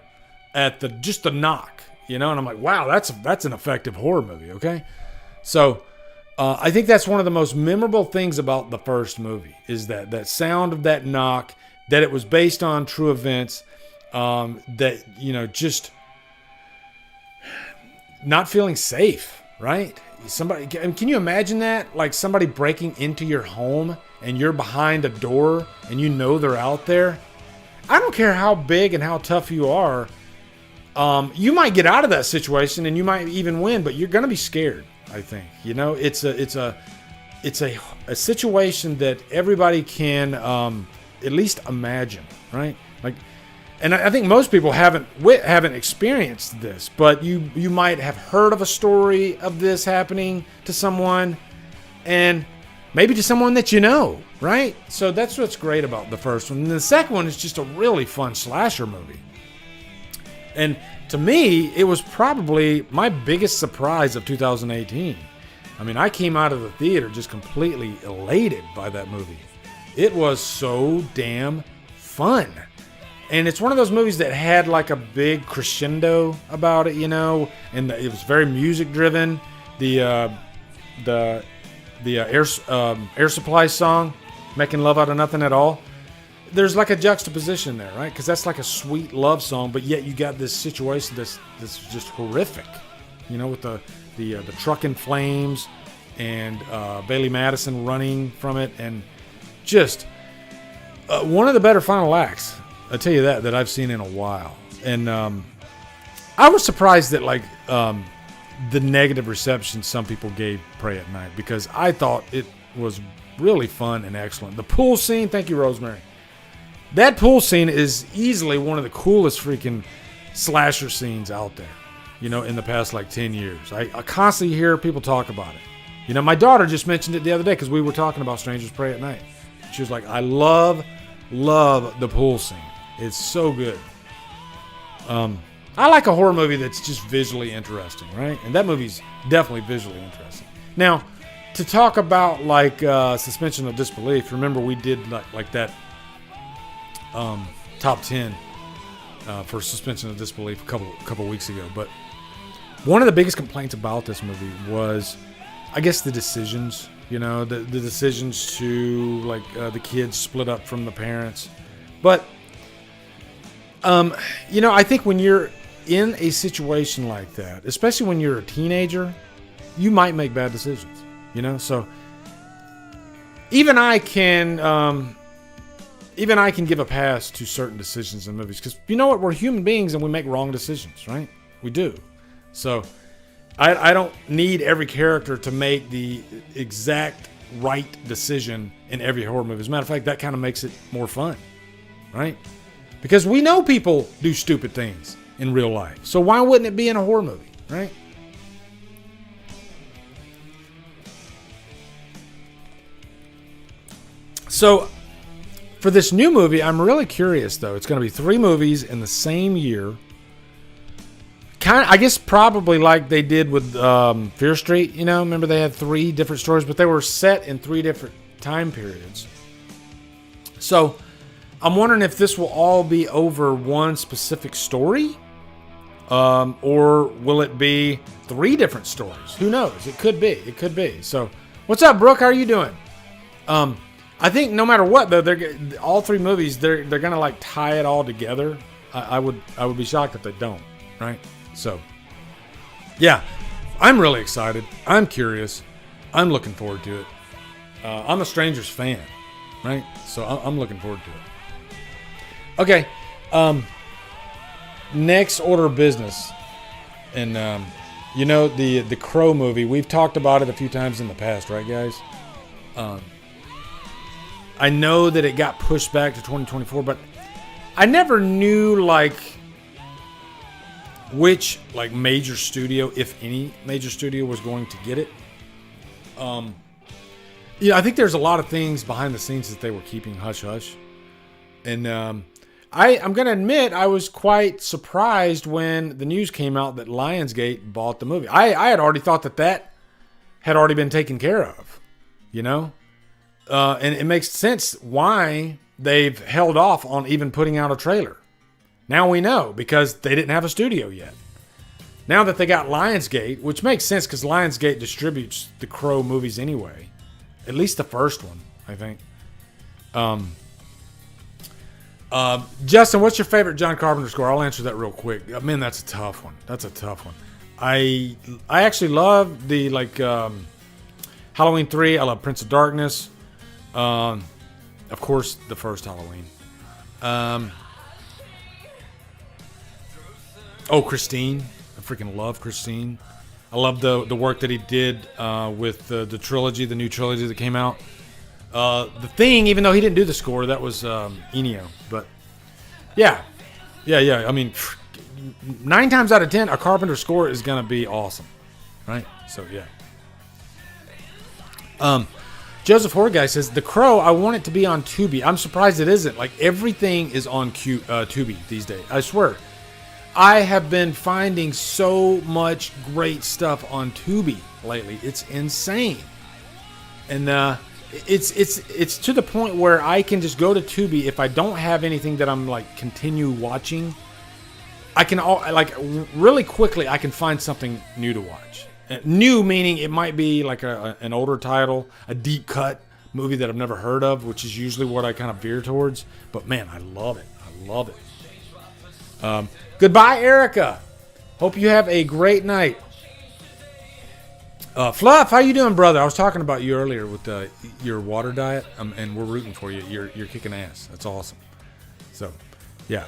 at just the knock, you know, and I'm like, wow, that's an effective horror movie, okay? So I think that's one of the most memorable things about the first movie is that sound of that knock, that it was based on true events, that, you know, just not feeling safe, right? Somebody, can you imagine that? Like somebody breaking into your home and you're behind a door and you know they're out there. I don't care how big and how tough you are. You might get out of that situation and you might even win, but you're going to be scared. I think, you know, it's a situation that everybody can at least imagine, right? Like, and I think most people haven't experienced this, but you might have heard of a story of this happening to someone, and maybe to someone that you know, right? So that's what's great about the first one. And the second one is just a really fun slasher movie. And to me, it was probably my biggest surprise of 2018. I mean, I came out of the theater just completely elated by that movie. It was so damn fun. And it's one of those movies that had like a big crescendo about it, you know, and it was very music driven. The Air Supply song, Making Love Out of Nothing at All. There's like a juxtaposition there, right? Because that's like a sweet love song, but yet you got this situation that's just horrific, you know, with the truck in flames and Bailey Madison running from it, and just one of the better final acts, I'll tell you that I've seen in a while. And I was surprised that like the negative reception some people gave Prey at Night, because I thought it was really fun and excellent. The pool scene, thank you, Rosemary. That pool scene is easily one of the coolest freaking slasher scenes out there, you know, in the past like 10 years. I constantly hear people talk about it. You know, my daughter just mentioned it the other day because we were talking about Strangers Prey at Night. She was like, I love the pool scene. It's so good. I like a horror movie that's just visually interesting, right? And that movie's definitely visually interesting. Now, to talk about like suspension of disbelief, remember we did like that top 10 for suspension of disbelief a couple weeks ago. But one of the biggest complaints about this movie was, I guess, the decisions. You know, the decisions to like the kids split up from the parents. But you know, I think when you're in a situation like that, especially when you're a teenager, you might make bad decisions. You know, so even I can give a pass to certain decisions in movies, because you know what, we're human beings and we make wrong decisions, right? We do. So I don't need every character to make the exact right decision in every horror movie. As a matter of fact, that kind of makes it more fun, right? Because we know people do stupid things in real life. So why wouldn't it be in a horror movie, right? So for this new movie, I'm really curious, though. It's going to be 3 movies in the same year. I guess probably like they did with Fear Street. You know, remember they had 3 different stories, but they were set in 3 different time periods. So I'm wondering if this will all be over one specific story, or will it be 3 different stories? Who knows? It could be. It could be. So, what's up, Brooke? How are you doing? I think no matter what, though, all 3 movies they're gonna like tie it all together. I would be shocked if they don't. Right? So, yeah, I'm really excited. I'm curious. I'm looking forward to it. I'm a Strangers fan, right? So I'm looking forward to it. Okay. Next order of business. And, the Crow movie, we've talked about it a few times in the past, right, guys? I know that it got pushed back to 2024, but I never knew, which, major studio, if any major studio, was going to get it. I think there's a lot of things behind the scenes that they were keeping hush-hush. And I'm going to admit I was quite surprised when the news came out that Lionsgate bought the movie. I had already thought that had already been taken care of, and it makes sense why they've held off on even putting out a trailer. Now we know, because they didn't have a studio yet. Now that they got Lionsgate, which makes sense because Lionsgate distributes the Crow movies anyway. At least the first one, I think. Justin, what's your favorite John Carpenter score? I'll answer that real quick. Man, that's a tough one. That's a tough one. I actually love the Halloween 3. I love Prince of Darkness. Of course, the first Halloween. Christine. I freaking love Christine. I love the work that he did with the trilogy, the new trilogy that came out. The Thing, even though he didn't do the score, that was Ennio. But yeah. I mean, 9 times out of 10, a Carpenter score is gonna be awesome, right? So yeah. Joseph Horguy says, The Crow, I want it to be on Tubi. I'm surprised it isn't. Everything is on Tubi these days. I swear. I have been finding so much great stuff on Tubi lately. It's insane. And it's to the point where I can just go to Tubi if I don't have anything that I'm continue watching. I can really quickly I can find something new to watch. New meaning it might be an older title, a deep cut movie that I've never heard of, which is usually what I kind of veer towards. But man, I love it. I love it. Goodbye, Erica. Hope you have a great night. Fluff, how you doing, brother? I was talking about you earlier with your water diet, and we're rooting for you. You're kicking ass. That's awesome. So, yeah.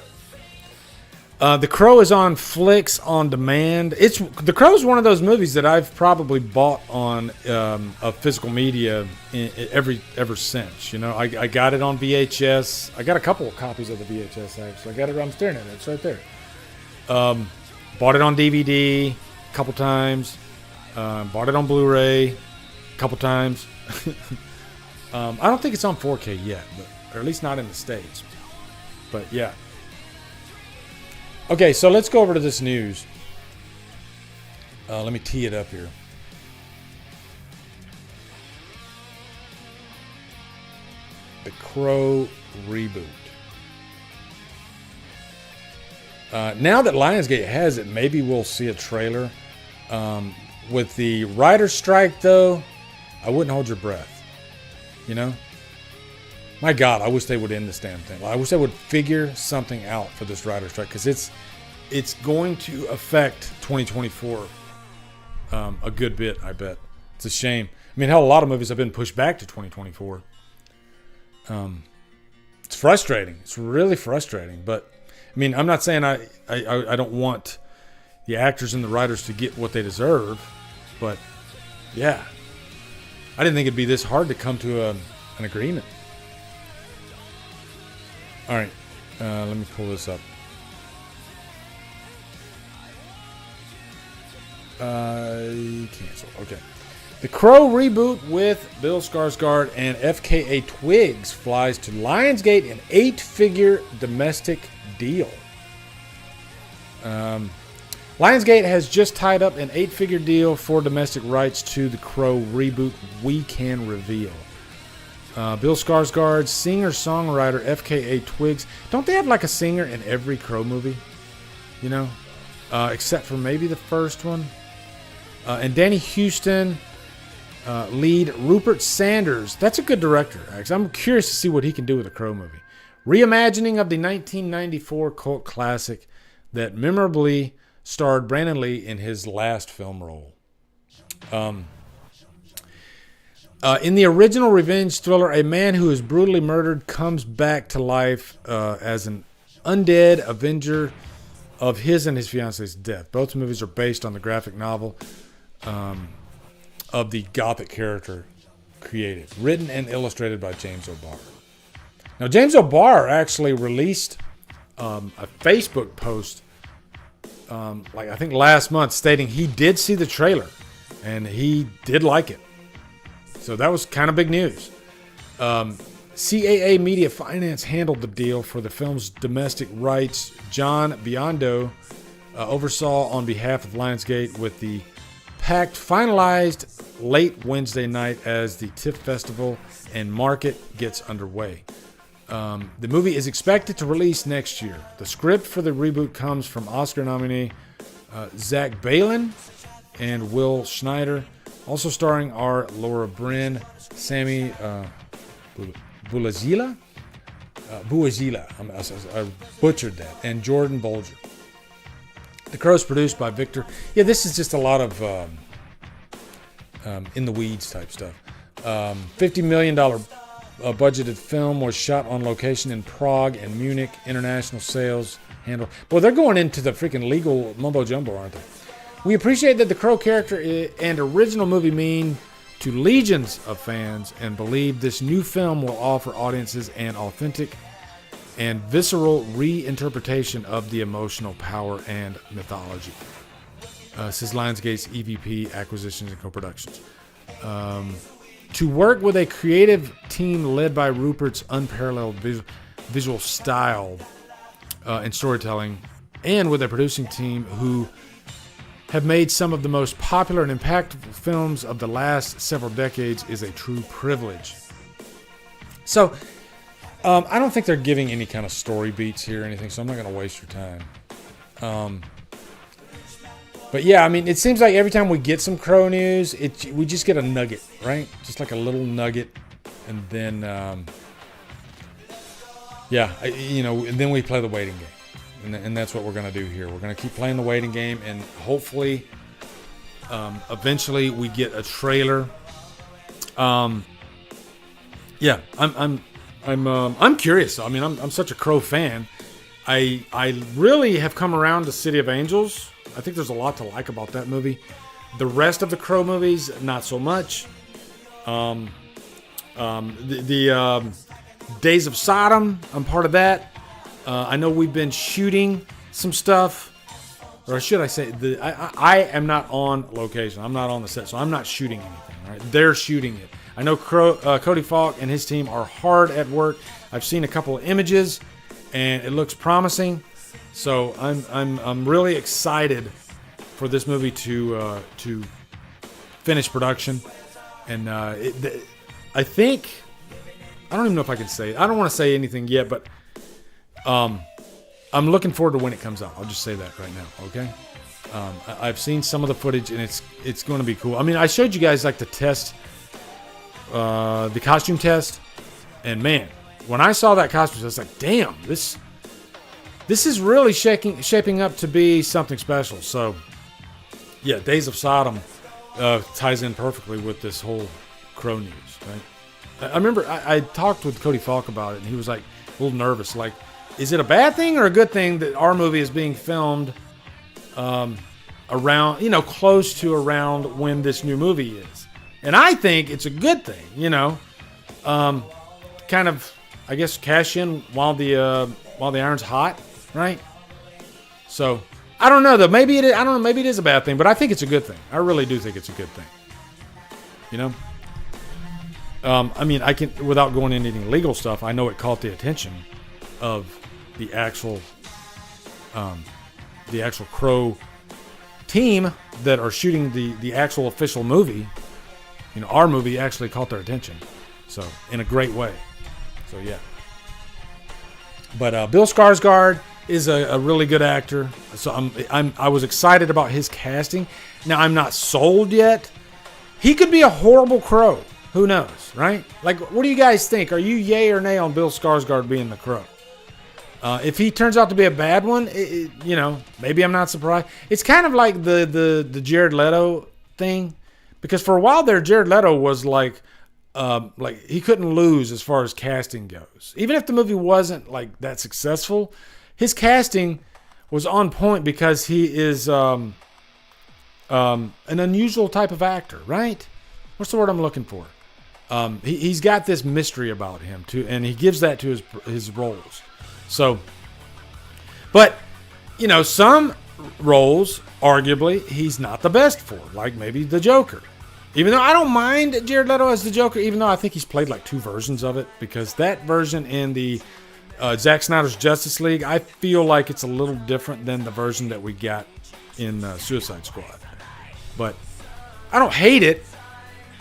The Crow is on Flix on demand. The Crow is one of those movies that I've probably bought on a physical media ever since. I got it on VHS. I got a couple of copies of the VHS actually. I got it. I'm staring at it. It's right there. Bought it on DVD a couple times. Bought it on Blu-ray a couple times. I don't think it's on 4K yet, or at least not in the States. But yeah. Okay, so let's go over to this news. Let me tee it up here. The Crow reboot. Now that Lionsgate has it, maybe we'll see a trailer. With the writer's strike, though, I wouldn't hold your breath. My God, I wish they would end this damn thing. I wish they would figure something out for this writer's strike, because it's going to affect 2024 a good bit, I bet. It's a shame. I mean, hell, a lot of movies have been pushed back to 2024. It's frustrating. It's really frustrating. But, I mean, I'm not saying I don't want the actors and the writers to get what they deserve. But, yeah. I didn't think it'd be this hard to come to an agreement. All right. Let me pull this up. Cancel. Okay. The Crow reboot with Bill Skarsgård and FKA Twigs flies to Lionsgate an 8-figure domestic deal. Lionsgate has just tied up an 8-figure deal for domestic rights to the Crow reboot, we can reveal. Bill Skarsgård, singer-songwriter FKA Twigs. Don't they have like a singer in every Crow movie? You know? Except for maybe the first one. And Danny Huston, lead Rupert Sanders. That's a good director, actually. I'm curious to see what he can do with a Crow movie. Reimagining of the 1994 cult classic that memorably starred Brandon Lee in his last film role. In the original revenge thriller, a man who is brutally murdered comes back to life as an undead avenger of his and his fiance's death. Both movies are based on the graphic novel of the Gothic character created, written and illustrated by James O'Barr. Now, James O'Barr actually released a Facebook post, I think last month, stating he did see the trailer and he did like it. So that was kind of big news. CAA Media Finance handled the deal for the film's domestic rights. John Biondo oversaw on behalf of Lionsgate, with the pact finalized late Wednesday night as the TIFF Festival and market gets underway. The movie is expected to release next year. The script for the reboot comes from Oscar nominee Zach Balan and Will Schneider. Also starring are Laura Bryn, Sammy Buazila, I butchered that, and Jordan Bolger. The Crow is produced by Victor. Yeah, this is just a lot of in the weeds type stuff. $50 million budgeted film was shot on location in Prague and Munich. International sales handle. Boy, they're going into the freaking legal mumbo jumbo, aren't they? We appreciate that the Crow character and original movie mean to legions of fans, and believe this new film will offer audiences an authentic and visceral reinterpretation of the emotional power and mythology. Says Lionsgate's EVP Acquisitions and Co-Productions. To work with a creative team led by Rupert's unparalleled visual style and storytelling, and with a producing team who have made some of the most popular and impactful films of the last several decades, is a true privilege. So, I don't think they're giving any kind of story beats here or anything, so I'm not going to waste your time. But yeah, I mean, it seems like every time we get some Crow news, we just get a nugget, right? Just like a little nugget, and then, and then we play the waiting game. And that's what we're going to do here. We're going to keep playing the waiting game, and hopefully, eventually, we get a trailer. I'm curious. I mean, I'm such a Crow fan. I really have come around to City of Angels. I think there's a lot to like about that movie. The rest of the Crow movies, not so much. The Days of Sodom, I'm part of that. I know we've been shooting some stuff, or should I say, I am not on location. I'm not on the set, so I'm not shooting anything. Right? They're shooting it. I know Cody Falk and his team are hard at work. I've seen a couple of images, and it looks promising. So I'm really excited for this movie to finish production, and I think, I don't even know if I can say it. I don't want to say anything yet, but I'm looking forward to when it comes out. I'll just say that right now, okay? I've seen some of the footage, and it's going to be cool. I mean, I showed you guys like the test, the costume test, and man, when I saw that costume, I was like, damn, this is really shaping up to be something special. So, yeah, Days of Sodom ties in perfectly with this whole Crow news, right? I remember I talked with Cody Falk about it, and he was like a little nervous, like, is it a bad thing or a good thing that our movie is being filmed around, close to around when this new movie is? And I think it's a good thing, kind of, I guess, cash in while the iron's hot, right? So I don't know though. Maybe it is, I don't know. Maybe it is a bad thing, but I think it's a good thing. I really do think it's a good thing. I mean, I can, without going into any legal stuff, I know it caught the attention of the actual Crow team that are shooting the actual official movie. Our movie actually caught their attention. So in a great way. So yeah. But Bill Skarsgård is a really good actor. So I was excited about his casting. Now I'm not sold yet. He could be a horrible Crow. Who knows, right? Like, what do you guys think? Are you yay or nay on Bill Skarsgård being the Crow? If he turns out to be a bad one, maybe I'm not surprised. It's kind of like the Jared Leto thing, because for a while there, Jared Leto was like he couldn't lose as far as casting goes. Even if the movie wasn't like that successful, his casting was on point because he is an unusual type of actor, right? What's the word I'm looking for? He's got this mystery about him too, and he gives that to his roles. So, but some roles, arguably, he's not the best for, like maybe the Joker. Even though I don't mind Jared Leto as the Joker, even though I think he's played like 2 versions of it, because that version in the Zack Snyder's Justice League, I feel like it's a little different than the version that we got in Suicide Squad. But I don't hate it,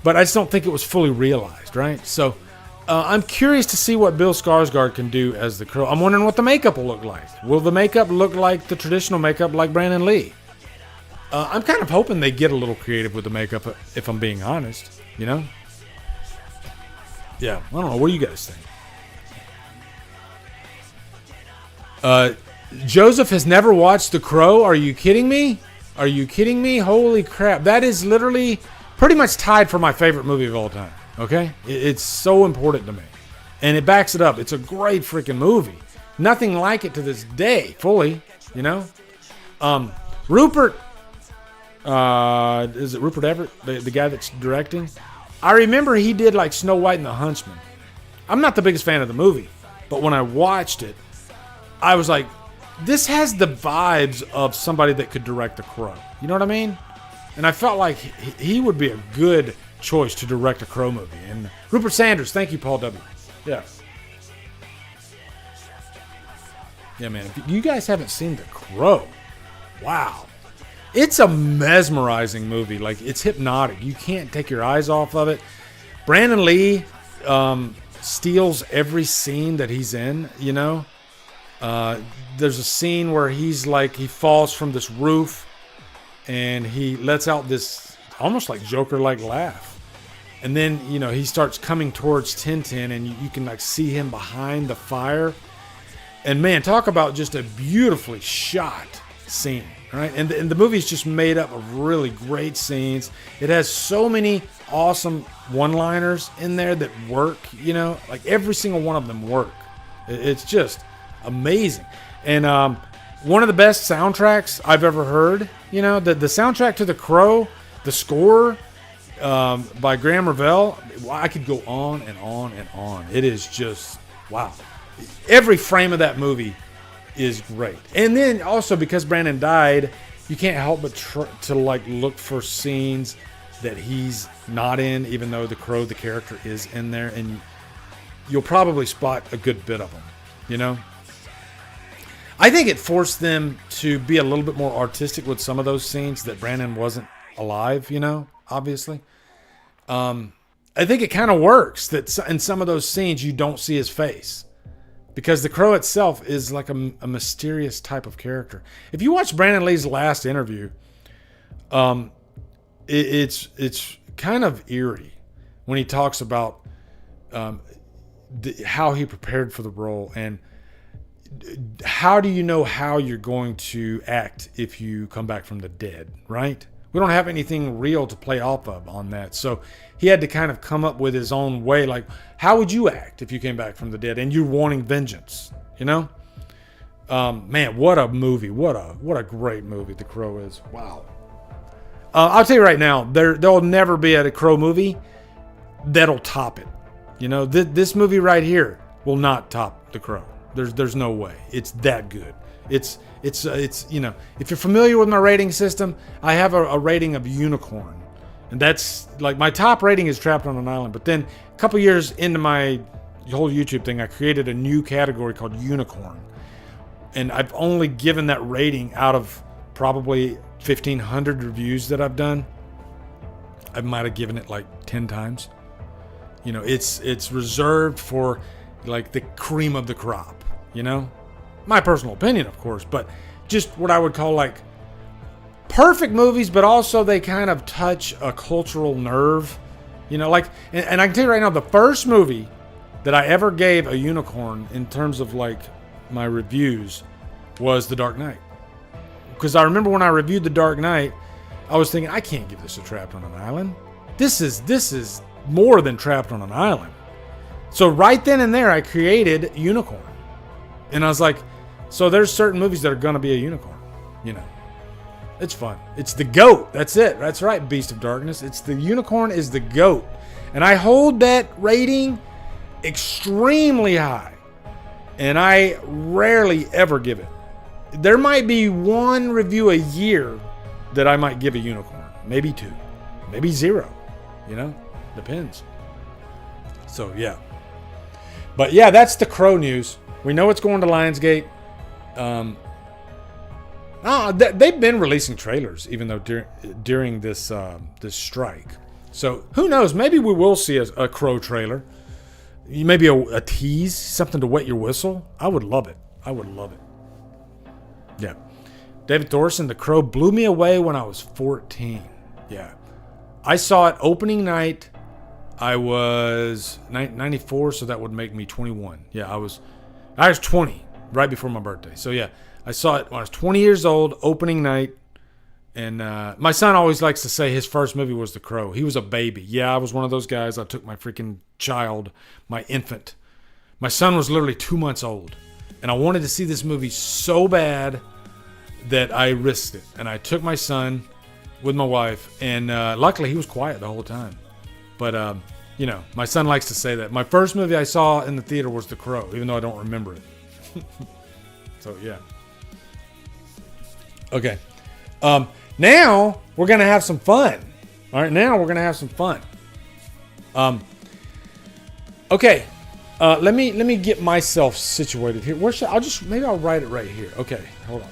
but I just don't think it was fully realized, right? So I'm curious to see what Bill Skarsgård can do as the Crow. I'm wondering what the makeup will look like. Will the makeup look like the traditional makeup like Brandon Lee? I'm kind of hoping they get a little creative with the makeup, if I'm being honest, Yeah, I don't know. What do you guys think? Joseph has never watched The Crow. Are you kidding me? Are you kidding me? Holy crap. That is literally pretty much tied for my favorite movie of all time. Okay? It's so important to me. And it backs it up. It's a great freaking movie. Nothing like it to this day, fully, Rupert, is it Rupert Everett, the guy that's directing? I remember he did like Snow White and the Huntsman. I'm not the biggest fan of the movie, but when I watched it, I was like, this has the vibes of somebody that could direct The Crow. You know what I mean? And I felt like he would be a good choice to direct a Crow movie. And Rupert Sanders, thank you, Paul W. Yeah. Yeah, man. If you guys haven't seen The Crow, wow. It's a mesmerizing movie. Like, it's hypnotic. You can't take your eyes off of it. Brandon Lee steals every scene that he's in, There's a scene where he falls from this roof and he lets out this almost like Joker-like laugh. And then, he starts coming towards Tintin and you can see him behind the fire. And man, talk about just a beautifully shot scene, right? And the movie's just made up of really great scenes. It has so many awesome one-liners in there that work, like every single one of them work. It's just amazing. And one of the best soundtracks I've ever heard, the soundtrack to The Crow, the score by Graham Revell, I could go on and on and on. It is just, wow. Every frame of that movie is great. And then also because Brandon died, you can't help but to look for scenes that he's not in, even though the Crow, the character, is in there. And you'll probably spot a good bit of them, I think it forced them to be a little bit more artistic with some of those scenes that Brandon wasn't alive, obviously. I think it kind of works that in some of those scenes you don't see his face because the Crow itself is like a mysterious type of character. If you watch Brandon Lee's last interview, it's kind of eerie when he talks about how he prepared for the role and how do you know how you're going to act if you come back from the dead, right? We don't have anything real to play off of on that. So he had to kind of come up with his own way. Like, how would you act if you came back from the dead and you're wanting vengeance, Man, what a movie. What a great movie The Crow is. Wow. I'll tell you right now, there'll never be a Crow movie that'll top it. This movie right here will not top The Crow. There's no way. It's that good. It's if you're familiar with my rating system, I have a rating of unicorn. And that's like my top rating is Trapped on an Island. But then a couple years into my whole YouTube thing, I created a new category called unicorn. And I've only given that rating out of probably 1,500 reviews that I've done. I might have given it like 10 times. You know, it's reserved for like the cream of the crop, you know? My personal opinion, of course, but just what I would call like perfect movies, but also they kind of touch a cultural nerve, you know, like, and I can tell you right now, the first movie that I ever gave a unicorn in terms of like my reviews was The Dark Knight. Because I remember when I reviewed The Dark Knight, I was thinking, I can't give this a Trapped on an Island. This is more than Trapped on an Island. So right then and there, I created Unicorn. And I was like, so there's certain movies that are going to be a unicorn, you know. It's fun. It's the GOAT. That's it. That's right, Beast of Darkness. It's the unicorn is the GOAT. And I hold that rating extremely high. And I rarely ever give it. There might be one review a year that I might give a unicorn. Maybe two. Maybe zero. You know? Depends. So, yeah. But, yeah, that's the Crow news. We know it's going to Lionsgate. They've been releasing trailers, even though during this strike. So, who knows? Maybe we will see a Crow trailer. Maybe a tease, something to wet your whistle. I would love it. I would love it. Yeah. David Thorson, The Crow blew me away when I was 14. Yeah. I saw it opening night. I was 94, so that would make me 21. Yeah, I was 20, right before my birthday. So, yeah, I saw it when I was 20 years old, opening night. And my son always likes to say his first movie was The Crow. He was a baby. Yeah, I was one of those guys. I took my freaking child, my infant. My son was literally 2 months old. And I wanted to see this movie so bad that I risked it. And I took my son with my wife. And luckily, he was quiet the whole time. But, you know, my son likes to say that. My first movie I saw in the theater was The Crow, even though I don't remember it. So, yeah. Okay. Now we're going to have some fun. All right, now we're going to have some fun. Okay. Let me get myself situated here. Where should maybe I'll write it right here. Okay, hold on.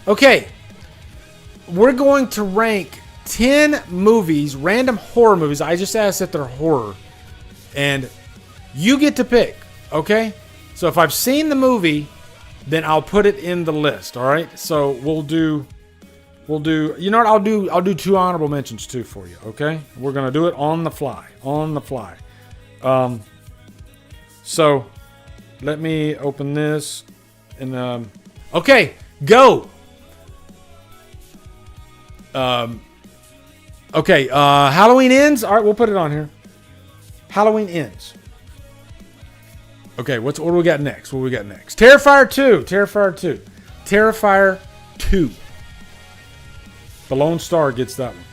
Okay. We're going to rank 10 movies, random horror movies. I just asked if they're horror. And you get to pick. Okay? So if I've seen the movie, then I'll put it in the list. All right? So we'll do. You know what? I'll do 2 honorable mentions too for you. Okay? We're gonna do it on the fly. On the fly. So let me open this and okay, go. Okay. Halloween Ends. All right, we'll put it on here. Halloween Ends. Okay, what do we got next? What do we got next? Terrifier 2. Terrifier 2. Terrifier 2. The Lone Star gets that one.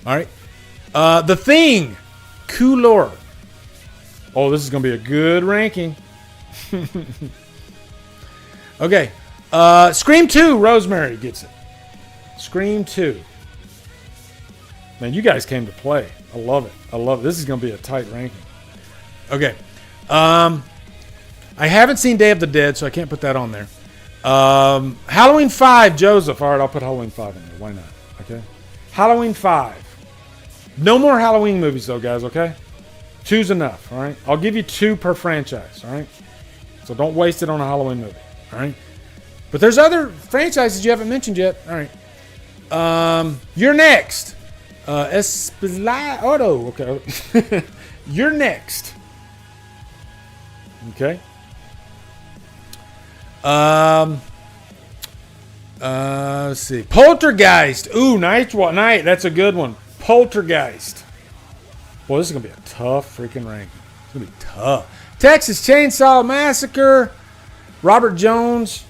All right. The Thing. Coolor. Oh, this is going to be a good ranking. Okay. Scream 2. Rosemary gets it. Scream 2. Man, you guys came to play. I love it. I love it. This is going to be a tight ranking. Okay. I haven't seen Day of the Dead, so I can't put that on there. Halloween 5, Joseph. All right, I'll put Halloween 5 in there. Why not? Okay. Halloween 5. No more Halloween movies, though, guys, okay? 2's enough, all right? I'll give you 2 per franchise, all right? So don't waste it on a Halloween movie, all right? But there's other franchises you haven't mentioned yet. All right. You're next. Espelado. Okay. You're next. Okay. Let's see. Poltergeist. Ooh, Night. That's a good one. Poltergeist. Boy, this is gonna be a tough freaking ranking. It's gonna be tough. Texas Chainsaw Massacre. Robert Jones.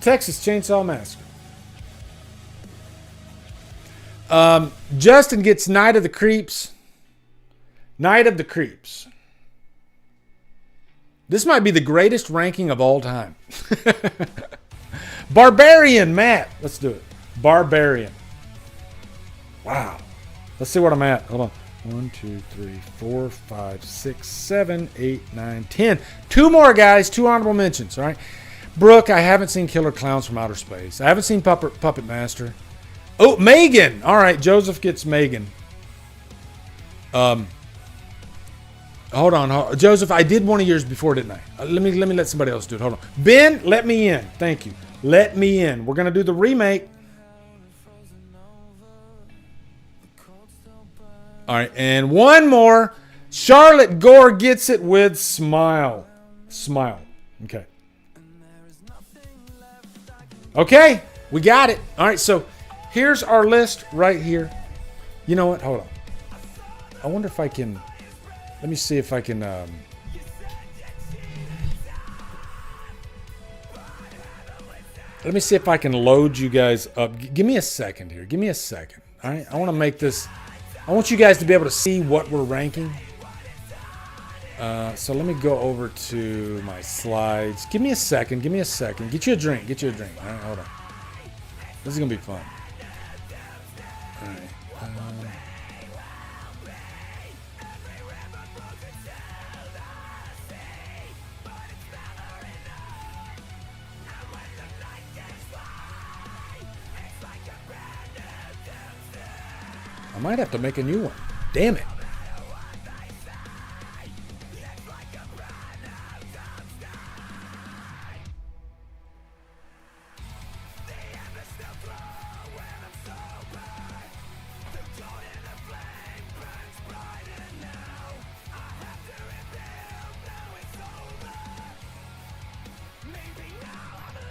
Texas Chainsaw Massacre. Justin gets Night of the Creeps. Night of the Creeps. This might be the greatest ranking of all time. Barbarian, Matt. Let's do it. Barbarian. Wow. Let's see what I'm at. Hold on. 1, 2, 3, 4, 5, 6, 7, 8, 9, 10. 2 more, guys. 2 honorable mentions. All right. Brooke, I haven't seen Killer Clowns from Outer Space. I haven't seen Puppet Master. Oh, Megan. All right, Joseph gets Megan. Hold on, Joseph. I did one of yours before, didn't I? Let me let somebody else do it. Hold on, Ben. Let me in. Thank you. Let me in. We're gonna do the remake. All right, and one more. Charlotte Gore gets it with Smile. Smile. Okay. Okay, we got it. All right, so here's our list right here. You know what? Hold on. I wonder if I can... Let me see if I can... Let me see if I can load you guys up. Give me a second here. Give me a second. All right, I want to make this... I want you guys to be able to see what we're ranking. So let me go over to my slides. Give me a second. Give me a second. Get you a drink. Get you a drink. All right, hold on. This is going to be fun. All right. I might have to make a new one. Damn it.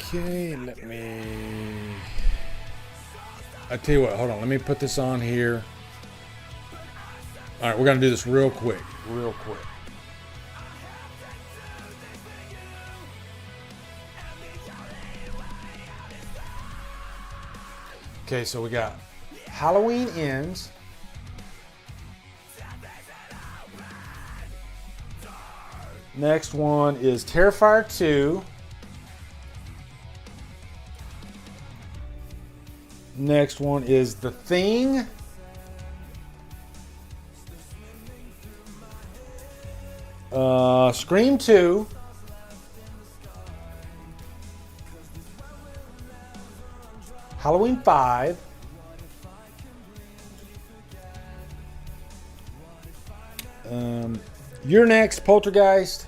Okay, let me... I tell you what, hold on. Let me put this on here. All right, we're going to do this real quick. Real quick. Okay, so we got Halloween Ends. Next one is Terrifier 2. Next one is The Thing. Scream 2. Halloween 5. You're Next, Poltergeist.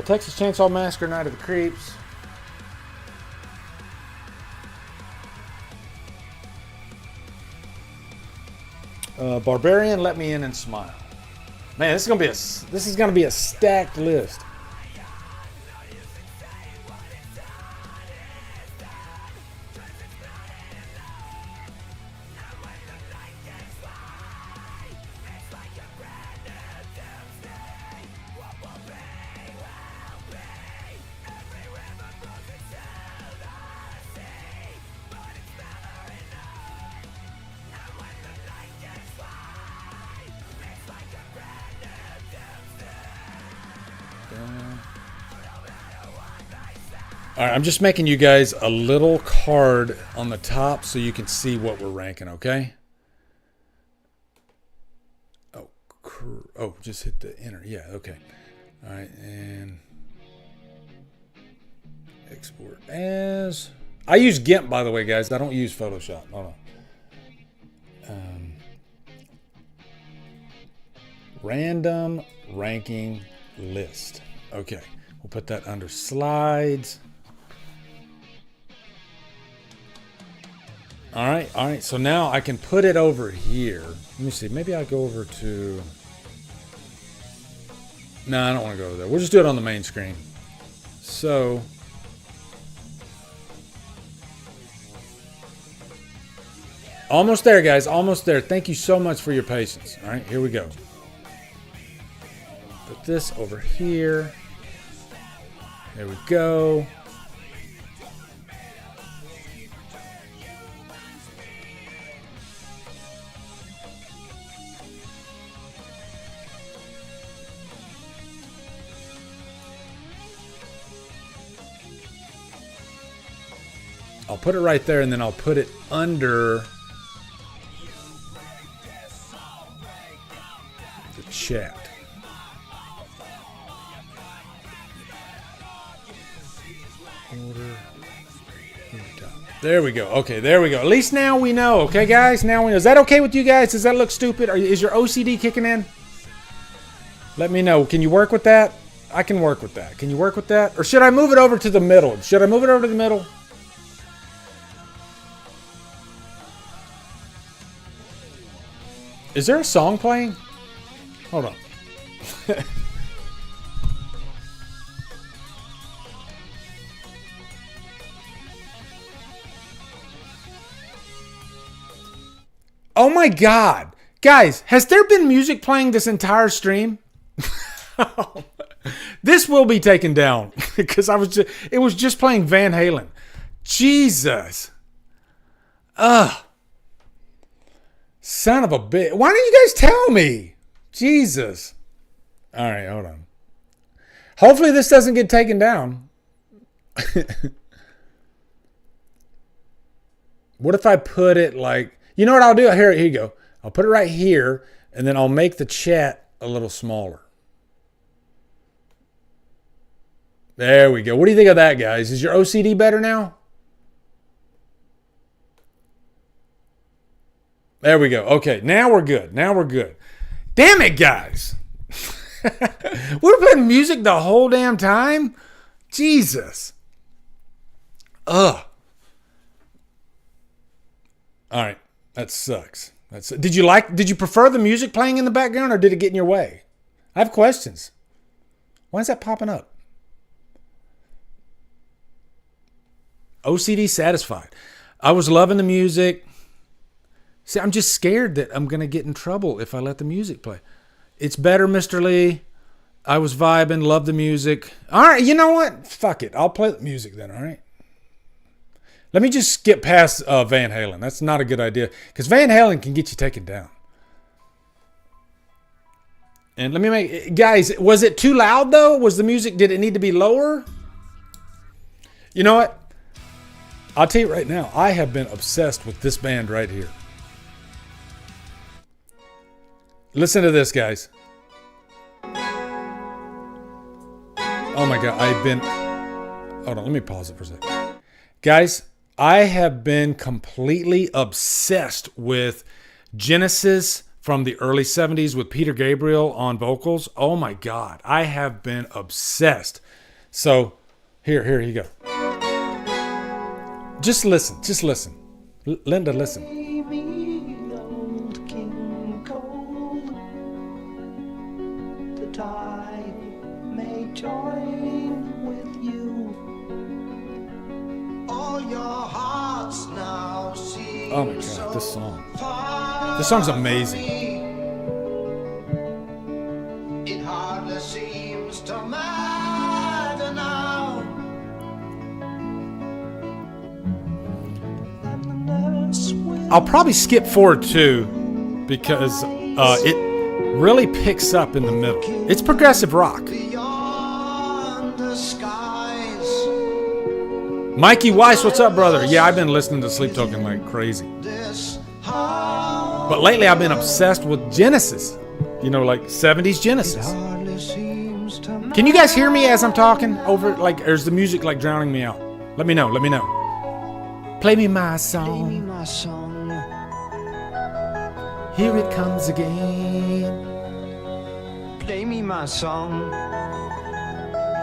Texas Chainsaw Massacre, Night of the Creeps. Barbarian, Let Me In, and Smile. Man, this is gonna be a stacked list. All right, I'm just making you guys a little card on the top so you can see what we're ranking, okay? Oh, just hit the enter. Yeah, okay. All right, and export as. I use GIMP, by the way, guys. I don't use Photoshop. Hold on. Random ranking list. Okay, we'll put that under slides. All right. So now I can put it over here. Let me see. Maybe I'll go over to... No, I don't want to go over there. We'll just do it on the main screen. So... Almost there, guys. Almost there. Thank you so much for your patience. All right, here we go. Put this over here. There we go. I'll put it right there, and then I'll put it under chat. Order. There we go. Okay, there we go. At least now we know. Okay, guys? Now we know. Is that okay with you guys? Does that look stupid? Is your OCD kicking in? Let me know. Can you work with that? I can work with that. Can you work with that? Or should I move it over to the middle? Should I move it over to the middle? Is there a song playing? Hold on. Oh my God. Guys, has there been music playing this entire stream? This will be taken down because it was just playing Van Halen. Jesus. Ugh. Son of a bitch. Why didn't you guys tell me? Jesus. All right, hold on. Hopefully this doesn't get taken down. What if I put it like... You know what I'll do? Here you go. I'll put it right here, and then I'll make the chat a little smaller. There we go. What do you think of that, guys? Is your OCD better now? There we go. Okay, now we're good. Now we're good. Damn it, guys. We're playing music the whole damn time? Jesus. Ugh. All right. That sucks. Did you prefer the music playing in the background, or did it get in your way? I have questions. Why is that popping up? OCD satisfied. I was loving the music. See, I'm just scared that I'm going to get in trouble if I let the music play. It's better, Mr. Lee. I was vibing, loved the music. All right, you know what? Fuck it. I'll play the music then, all right? Let me just skip past Van Halen. That's not a good idea, because Van Halen can get you taken down. And let me make... Guys, was it too loud, though? Was the music... Did it need to be lower? You know what? I'll tell you right now, I have been obsessed with this band right here. Listen to this, guys. Oh my God, I've been... Hold on, let me pause it for a second. Guys, I have been completely obsessed with Genesis from the early 70s with Peter Gabriel on vocals. Oh my God, I have been obsessed. So, here you go. Just listen. Linda, listen. Oh my God, this song. This song's amazing. It hardly seems to matter now. I'll probably skip forward too, because it really picks up in the middle. It's progressive rock. Mikey Weiss, what's up, brother? Yeah, I've been listening to Sleep Token like crazy. But lately I've been obsessed with Genesis. You know, like 70s Genesis. Can you guys hear me as I'm talking over, like, or is the music like drowning me out? Let me know. Play me my song. Here it comes again. Play me my song.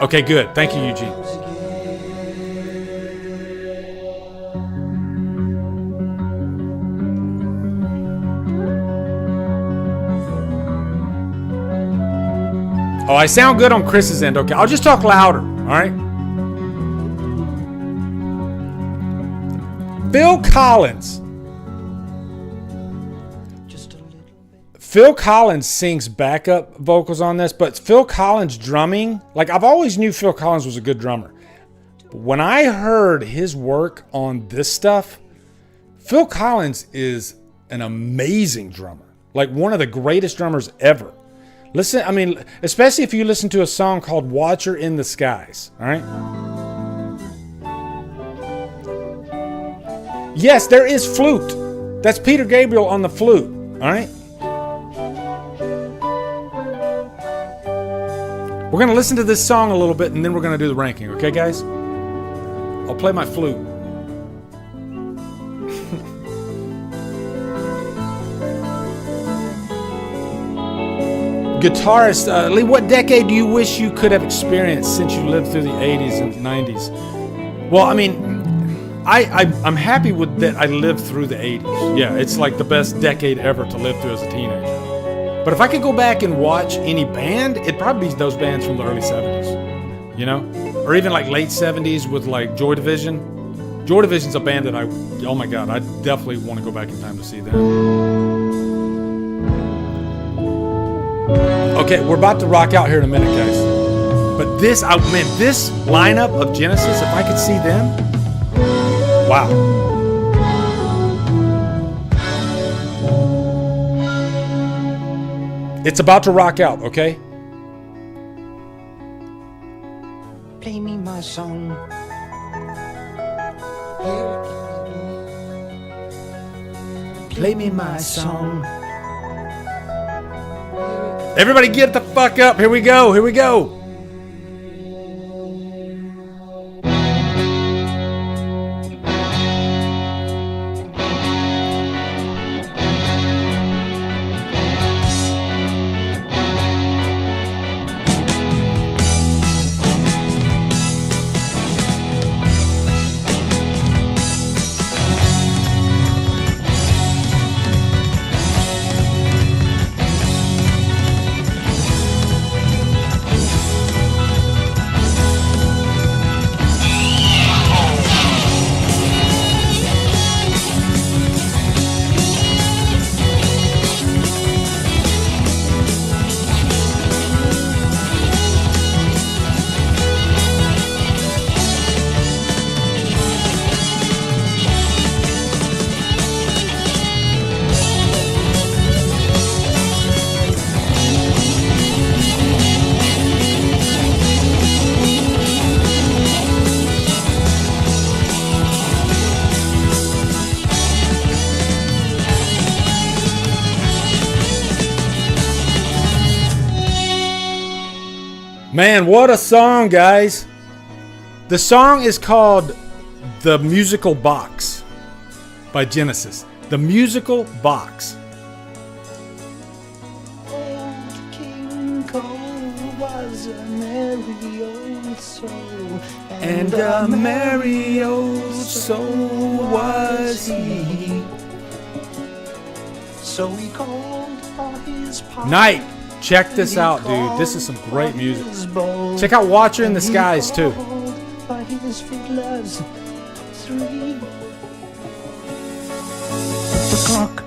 Okay, good. Thank you, Eugene. Oh, I sound good on Chris's end. Okay, I'll just talk louder. All right. Phil Collins. Phil Collins sings backup vocals on this, but Phil Collins drumming, like I've always knew Phil Collins was a good drummer. But when I heard his work on this stuff, Phil Collins is an amazing drummer. Like one of the greatest drummers ever. Listen, I mean, especially if you listen to a song called Watcher in the Skies, all right? Yes, there is flute. That's Peter Gabriel on the flute, all right? We're going to listen to this song a little bit, and then we're going to do the ranking. Okay, guys? I'll play my flute. Guitarist, Lee, what decade do you wish you could have experienced since you lived through the 80s and 90s? Well, I mean, I'm happy with that I lived through the 80s. Yeah, it's like the best decade ever to live through as a teenager. But if I could go back and watch any band, it'd probably be those bands from the early 70s, you know? Or even like late 70s with like Joy Division. Joy Division's a band that oh my God, I definitely want to go back in time to see them. Okay, we're about to rock out here in a minute, guys. But this lineup of Genesis, if I could see them, wow. It's about to rock out, okay? Play me my song. Play me my song. Everybody get the fuck up. Here we go. Here we go. Man, what a song, guys. The song is called The Musical Box by Genesis. The Musical Box. Old King Cole was a merry old soul, And a merry old soul was he. So he called for his party. Night. Check this out, dude. This is some great music. Check out Watcher in the Skies, too. By his fiddlers, 3 the clock,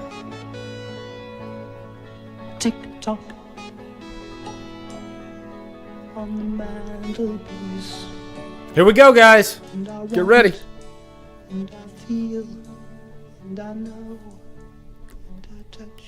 tick tock, on the mantelpiece. Here we go, guys. And I Get ready. want, and I feel, and I know, and I touch.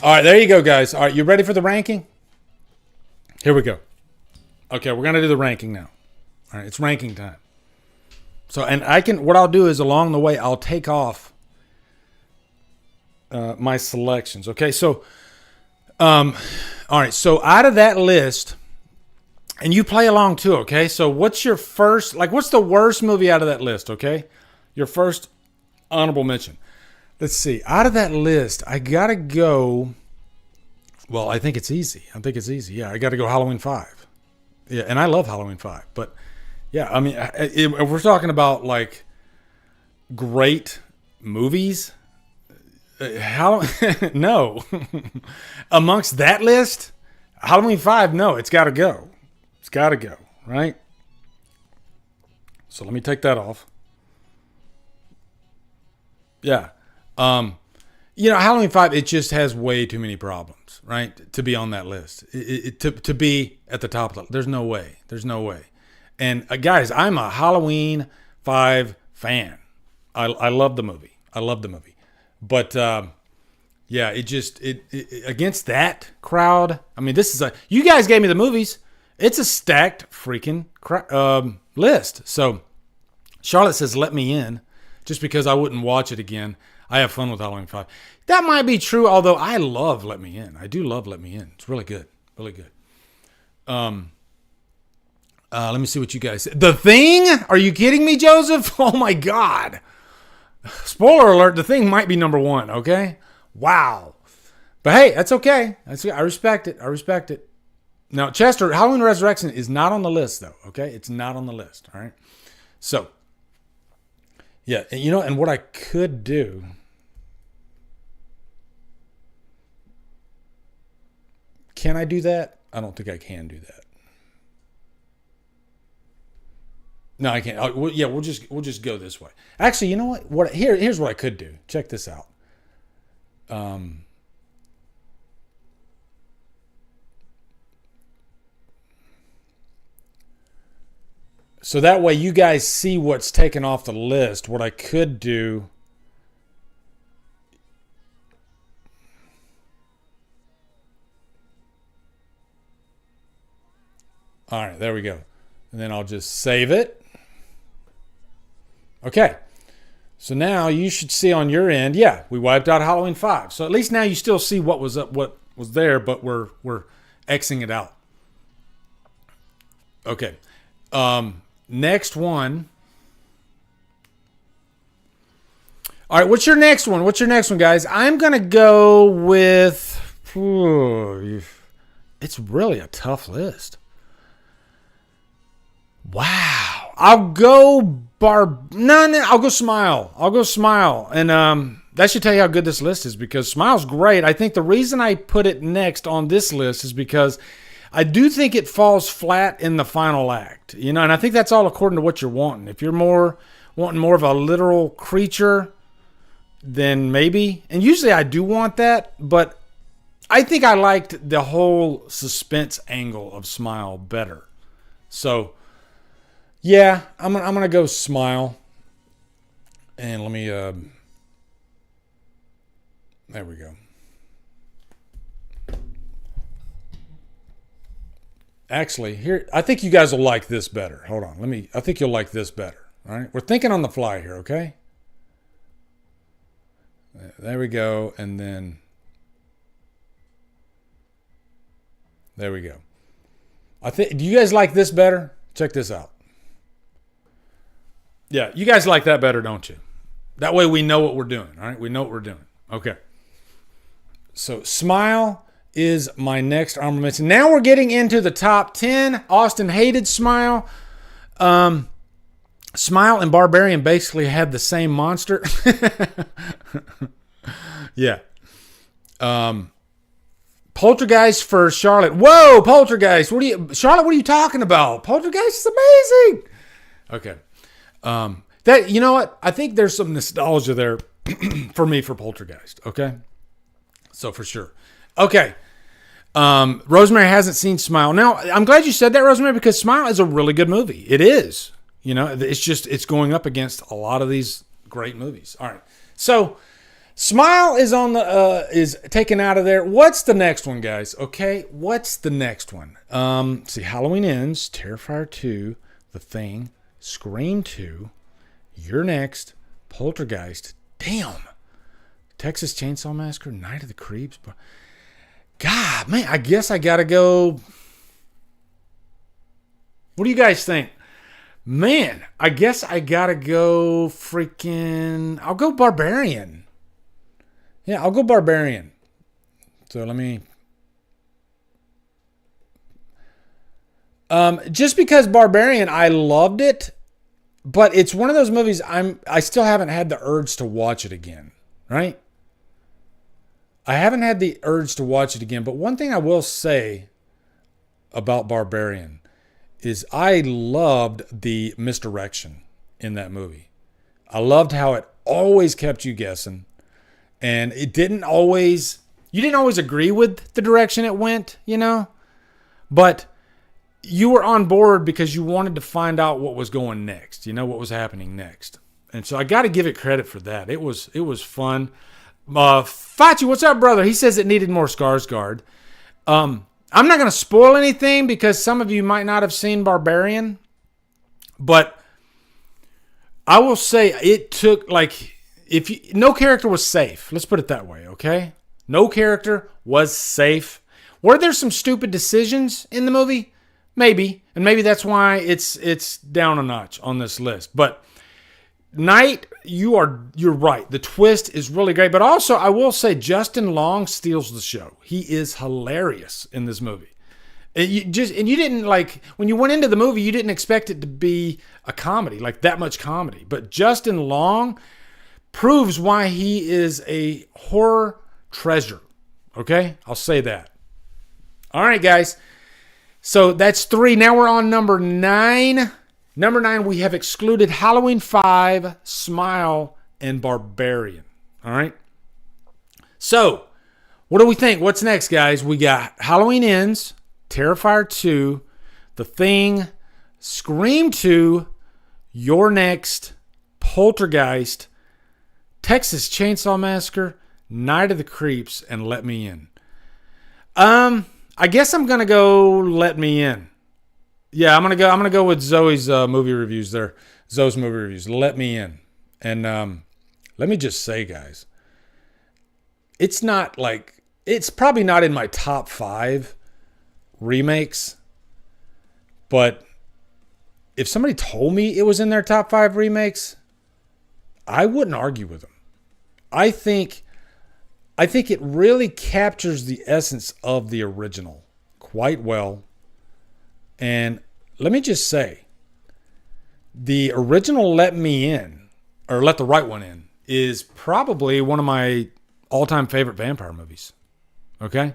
All right, there you go, guys. All right, you ready for the ranking? Here we go. Okay, we're going to do the ranking now. All right, it's ranking time. So, and what I'll do is along the way, I'll take off my selections. Okay, so, all right, so out of that list, and you play along too, okay? So what's your first, what's the worst movie out of that list, okay? Your first honorable mention. Let's see. Out of that list, I got to go, well, I think it's easy. Yeah, I got to go Halloween 5. Yeah, and I love Halloween 5. But, yeah, I mean, if we're talking about, great movies. How? No. Amongst that list, Halloween 5, no, it's got to go. It's got to go, right? So let me take that off. Yeah. Halloween 5, it just has way too many problems, right? To be on that list. To be at the top of the list. There's no way. There's no way. And guys, I'm a Halloween 5 fan. I love the movie. I love the movie. But yeah, it against that crowd. I mean, you guys gave me the movies. It's a stacked freaking list. So Charlotte says, let me in, just because I wouldn't watch it again. I have fun with Halloween 5. That might be true, although I love Let Me In. I do love Let Me In. It's really good. Really good. Let me see what you guys say. The Thing? Are you kidding me, Joseph? Oh my God. Spoiler alert, The Thing might be number 1, okay? Wow. But hey, that's okay. I respect it. I respect it. Now, Chester, Halloween Resurrection is not on the list, though, okay? It's not on the list, all right? So, yeah, and what I could do... Can I do that? I don't think I can do that. No, I can't. We'll just go this way. Actually, you know what? Here's what I could do. Check this out. So that way you guys see what's taken off the list. What I could do... All right, there we go. And then I'll just save it. Okay. So now you should see on your end, yeah, we wiped out Halloween 5. So at least now you still see what was up, what was there, but we're Xing it out. Okay. Next one. All right, what's your next one? What's your next one, guys? I'm going to go with... It's really a tough list. Wow. I'll go I'll go Smile. I'll go Smile. And that should tell you how good this list is, because Smile's great. I think the reason I put it next on this list is because I do think it falls flat in the final act. And I think that's all according to what you're wanting. If you're wanting more of a literal creature, then maybe. And usually I do want that, but I think I liked the whole suspense angle of Smile better. So... yeah, I'm gonna go Smile, and let me. There we go. Actually, here I think you guys will like this better. Hold on, I think you'll like this better. All right, we're thinking on the fly here, okay? There we go, and then there we go. Do you guys like this better? Check this out. Yeah, you guys like that better, don't you? That way we know what we're doing, all right? We know what we're doing. Okay. So Smile is my next honorable mention. Now we're getting into the top 10. Austin hated Smile. Smile and Barbarian basically had the same monster. Yeah. Poltergeist for Charlotte. Whoa, Poltergeist. Charlotte, what are you talking about? Poltergeist is amazing. Okay. That, you know what? I think there's some nostalgia there for me for Poltergeist. Okay. So for sure. Okay. Rosemary hasn't seen Smile. Now, I'm glad you said that, Rosemary, because Smile is a really good movie. It is. It's going up against a lot of these great movies. All right. So Smile is is taken out of there. What's the next one, guys? Okay. What's the next one? See, Halloween Ends, Terrifier 2, The Thing, Scream 2, You're Next, Poltergeist, damn, Texas Chainsaw Massacre, Night of the Creeps. God, man, I guess I gotta go. What do you guys think? Man, I guess I gotta go I'll go Barbarian. Yeah, I'll go Barbarian. So let me... just because Barbarian, I loved it. but it's one of those movies I still haven't had the urge to watch it again, right? I haven't had the urge to watch it again, but one thing I will say about Barbarian is I loved the misdirection in that movie. I loved how it always kept you guessing, and you didn't always agree with the direction it went, but you were on board because you wanted to find out what was going next, what was happening next. And so I got to give it credit for that. It was fun. Fachi, what's up, brother? He says it needed more Skarsgård. I'm not going to spoil anything because some of you might not have seen Barbarian, but I will say it took no character was safe. Let's put it that way, okay? No character was safe. Were there some stupid decisions in the movie? Maybe, and maybe that's why it's down a notch on this list. But Knight, you're right. The twist is really great. But also, I will say Justin Long steals the show. He is hilarious in this movie. And you didn't when you went into the movie, you didn't expect it to be a comedy, like that much comedy. But Justin Long proves why he is a horror treasure. Okay? I'll say that. All right, guys. So that's 3. Now we're on number 9. Number 9, we have excluded Halloween 5, Smile, and Barbarian. All right? So, what do we think? What's next, guys? We got Halloween Ends, Terrifier 2, The Thing, Scream 2, You're Next, Poltergeist, Texas Chainsaw Massacre, Night of the Creeps, and Let Me In. I guess I'm gonna go Let Me In. Yeah, I'm gonna go with Zoe's movie reviews there. Zoe's movie reviews. Let Me In. And let me just say, guys, it's probably not in my top 5 remakes, but if somebody told me it was in their top 5 remakes, I wouldn't argue with them. I think it really captures the essence of the original quite well. And let me just say, the original Let Me In, or Let the Right One In, is probably one of my all-time favorite vampire movies. Okay?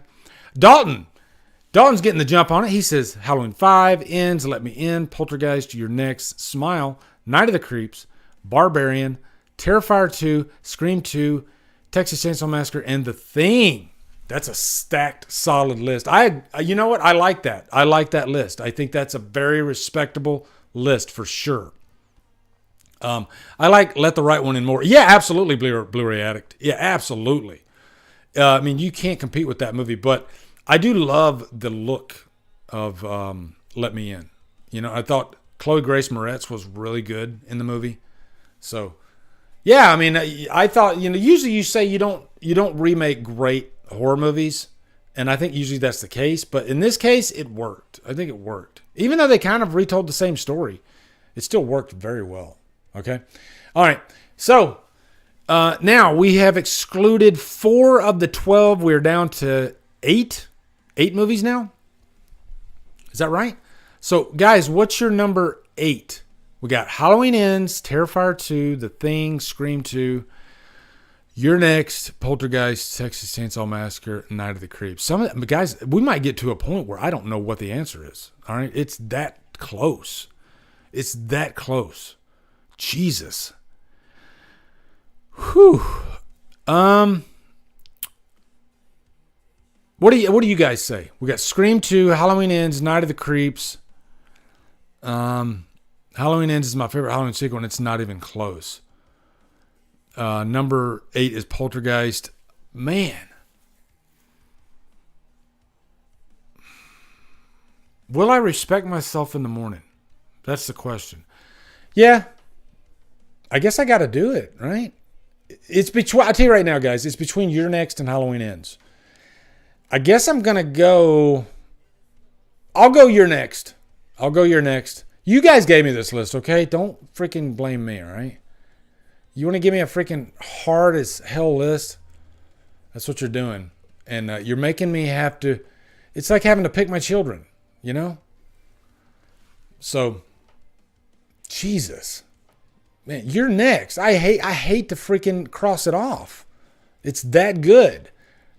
Dalton's getting the jump on it. He says, Halloween 5, Ends, Let Me In, Poltergeist, You're Next, Smile, Night of the Creeps, Barbarian, Terrifier 2, Scream 2, Texas Chainsaw Massacre, and The Thing. That's a stacked, solid list. You know what? I like that. I like that list. I think that's a very respectable list for sure. I like Let the Right One In more. Yeah, absolutely, Blu-ray Addict. Yeah, absolutely. You can't compete with that movie, but I do love the look of Let Me In. I thought Chloe Grace Moretz was really good in the movie. So, yeah, I thought, usually you say you don't remake great horror movies, and I think usually that's the case, but in this case it worked. I think it worked. Even though they kind of retold the same story, it still worked very well. Okay? All right. So, now we have excluded 4 of the 12. We're down to 8 movies now. Is that right? So, guys, what's your number 8? We got Halloween Ends, Terrifier 2, The Thing, Scream 2, You're Next, Poltergeist, Texas Chainsaw Massacre, Night of the Creeps. Some of them, guys, we might get to a point where I don't know what the answer is. All right? It's that close. It's that close. Jesus. Whew. What do you guys say? We got Scream 2, Halloween Ends, Night of the Creeps. Halloween Ends is my favorite Halloween sequel, and it's not even close. Number 8 is Poltergeist. Man. Will I respect myself in the morning? That's the question. Yeah. I guess I got to do it, right? It's between, I'll tell you right now, guys, it's between You're Next and Halloween Ends. I guess I'm going to go, I'll go You're Next. I'll go You're Next. You guys gave me this list, okay? Don't freaking blame me, all right? You want to give me a freaking hard as hell list? That's what you're doing. And you're making me have to, it's like having to pick my children, So, Jesus. Man, You're Next. I hate to freaking cross it off. It's that good.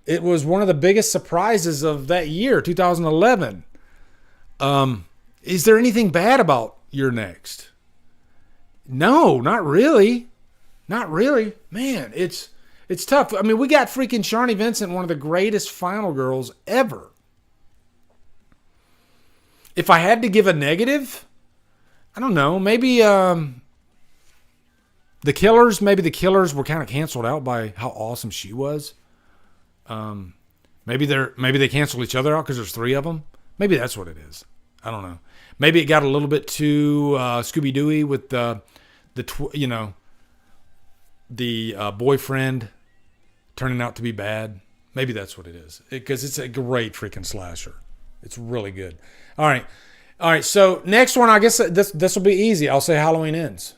It was one of the biggest surprises of that year, 2011. Is there anything bad about You're Next? No, not really. Not really. Man, it's tough. I mean, we got freaking Sharni Vincent, one of the greatest final girls ever. If I had to give a negative, I don't know. Maybe the Killers. Maybe the Killers were kind of canceled out by how awesome she was. Maybe they canceled each other out because there's 3 of them. Maybe that's what it is. I don't know. Maybe it got a little bit too Scooby Dooey with the boyfriend turning out to be bad. Maybe that's what it is. Because it's a great freaking slasher. It's really good. All right. So next one, I guess this will be easy. I'll say Halloween Ends.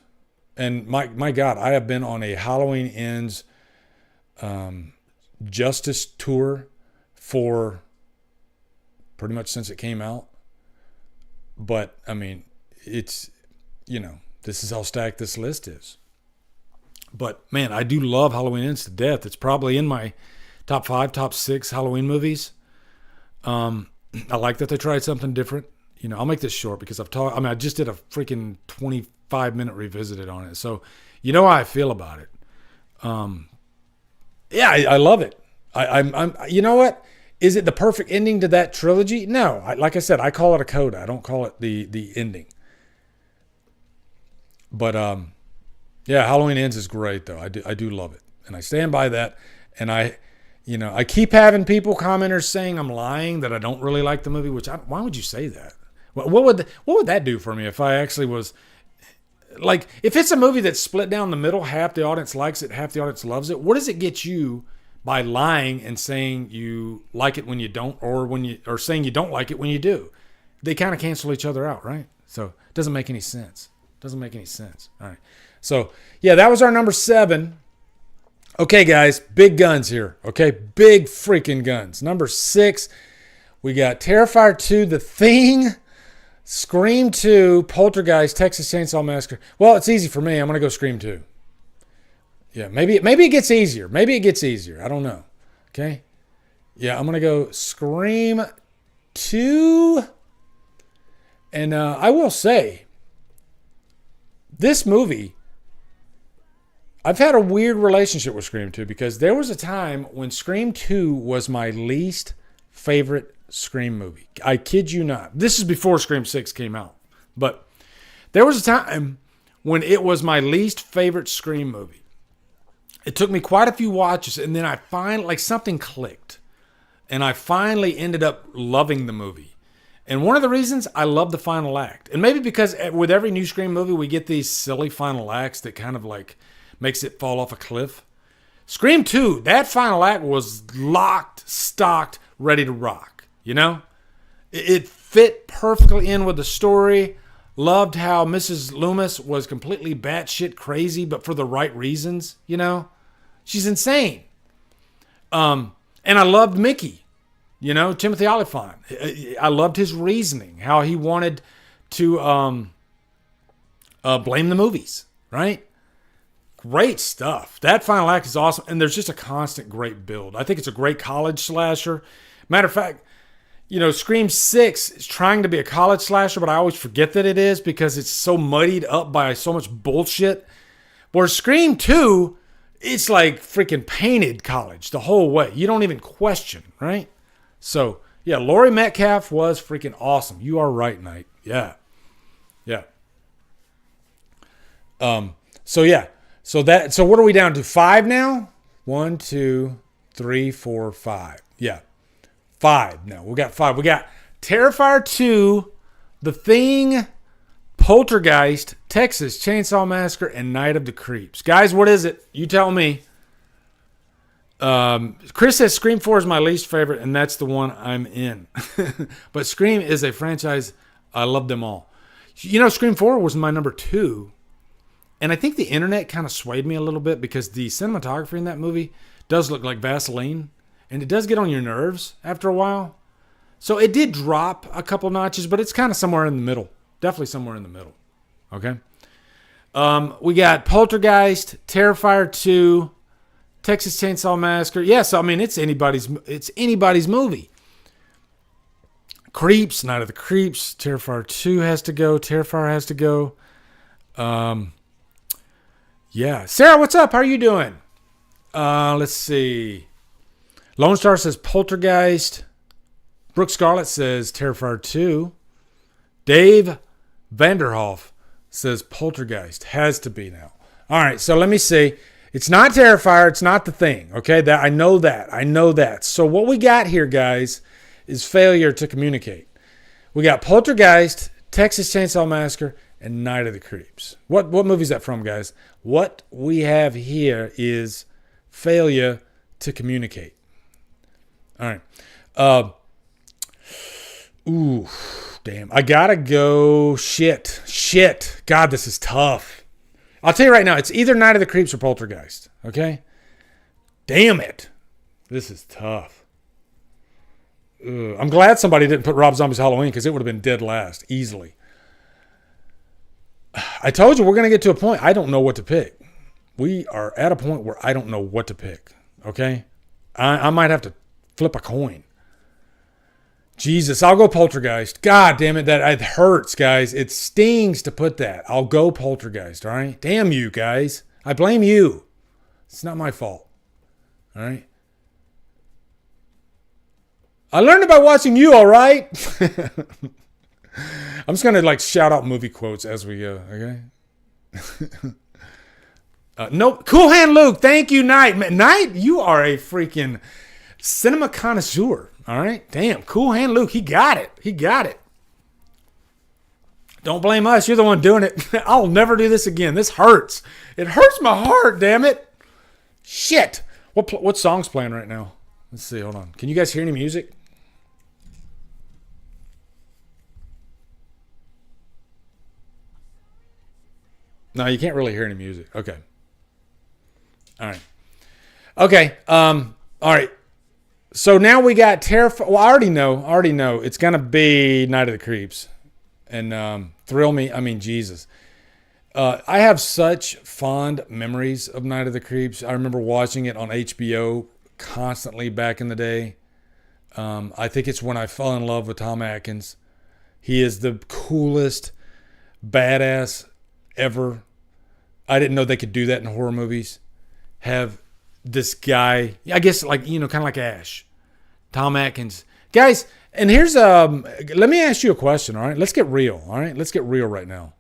And my God, I have been on a Halloween Ends justice tour for pretty much since it came out. But I mean, it's, this is how stacked this list is. But man, I do love Halloween Ends to death. It's probably in my top 5, top 6 Halloween movies. I like that they tried something different. I'll make this short because I just did a freaking 25-minute revisited on it. So how I feel about it. Yeah, I love it. I'm you know what? Is it the perfect ending to that trilogy? No. Like I said, I call it a coda. I don't call it the ending. But yeah, Halloween Ends is great though. I do love it, and I stand by that. And I keep having commenters saying I'm lying, that I don't really like the movie. Why would you say that? What would that do for me if I actually was like, if it's a movie that's split down the middle, half the audience likes it, half the audience loves it? What does it get you by lying and saying you like it when you don't, or saying you don't like it when you do? They kind of cancel each other out, right? So it doesn't make any sense. All right. So yeah, that was our number 7. Okay, guys, big guns here. Okay, big freaking guns. Number 6, we got Terrifier 2, The Thing, Scream 2, Poltergeist, Texas Chainsaw Massacre. Well, it's easy for me. I'm gonna go Scream 2. Yeah, maybe it gets easier. I don't know. Okay. Yeah, I'm gonna go Scream 2. And I will say, this movie, I've had a weird relationship with Scream 2 because there was a time when Scream 2 was my least favorite Scream movie. I kid you not. This is before Scream 6 came out. But there was a time when it was my least favorite Scream movie. It took me quite a few watches, and then I finally, something clicked. And I finally ended up loving the movie. And one of the reasons, I love the final act. And maybe because with every new Scream movie, we get these silly final acts that kind of makes it fall off a cliff. Scream 2, that final act was locked, stocked, ready to rock. It fit perfectly in with the story. Loved how Mrs. Loomis was completely batshit crazy, but for the right reasons. She's insane. And I loved Mickey. Timothy Olyphant. I loved his reasoning, how he wanted to blame the movies, right? Great stuff. That final act is awesome, and there's just a constant great build. I think it's a great college slasher. Matter of fact, Scream 6 is trying to be a college slasher, but I always forget that it is because it's so muddied up by so much bullshit. Whereas Scream 2, it's like freaking painted college the whole way. You don't even question, right? So, yeah, Laurie Metcalf was freaking awesome. You are right, Knight. Yeah. So what are we down to? 5 now? 1, 2, 3, 4, 5. Yeah. 5 now. We got 5. We got Terrifier 2, The Thing, Poltergeist, Texas Chainsaw Massacre, and Night of the Creeps. Guys, what is it? You tell me. Chris says Scream 4 is my least favorite, and that's the one I'm in. But Scream is a franchise. I love them all. Scream 4 was my number 2. And I think the internet kind of swayed me a little bit because the cinematography in that movie does look like Vaseline. And it does get on your nerves after a while. So it did drop a couple notches, but it's kind of somewhere in the middle. Definitely somewhere in the middle. Okay? We got Poltergeist, Terrifier 2, Texas Chainsaw Massacre. Yes, I mean it's anybody's movie. Creeps, Night of the Creeps, Terrifier 2 has to go. Terrifier has to go. Yeah. Sarah, what's up? How are you doing? Let's see. Lone Star says Poltergeist. Brooke Scarlett says Terrifier 2. Dave Vanderhoff says Poltergeist. Has to be now. All right, so let me see. It's not Terrifier. It's not The Thing. Okay, that I know that. So what we got here, guys, is failure to communicate. We got Poltergeist, Texas Chainsaw Massacre, and Night of the Creeps. What movie is that from, guys? What we have here is failure to communicate. All right. Ooh, damn. I gotta go. Shit. God, this is tough. I'll tell you right now, it's either Night of the Creeps or Poltergeist. Okay? Damn it. This is tough. I'm glad somebody didn't put Rob Zombie's Halloween because it would have been dead last, easily. I told you we're going to get to a point. I don't know what to pick. We are at a point where I don't know what to pick. Okay? I might have to flip a coin. Jesus, I'll go Poltergeist. God damn it, that hurts, guys. It stings to put that. I'll go Poltergeist, all right? Damn you, guys. I blame you. It's not my fault. All right? I learned about watching you, all right? I'm just going to shout out movie quotes as we go, okay? No, Cool Hand Luke, thank you, Knight. Knight, you are a freaking cinema connoisseur, all right? Damn, Cool Hand Luke, he got it. Don't blame us, you're the one doing it. I'll never do this again. This hurts. It hurts my heart, damn it. Shit. What song's playing right now? Let's see, hold on. Can you guys hear any music? No, you can't really hear any music. Okay. All right. Okay. All right. So now we got Terrifier. Well, I already know. It's going to be Night of the Creeps. And Thrill Me. I mean, Jesus. I have such fond memories of Night of the Creeps. I remember watching it on HBO constantly back in the day. I think it's when I fell in love with Tom Atkins. He is the coolest badass ever. I didn't know they could do that in horror movies. Have this guy, I guess, kind of like Ash, Tom Atkins, guys. And here's let me ask you a question. All right, let's get real. All right, let's get real right now.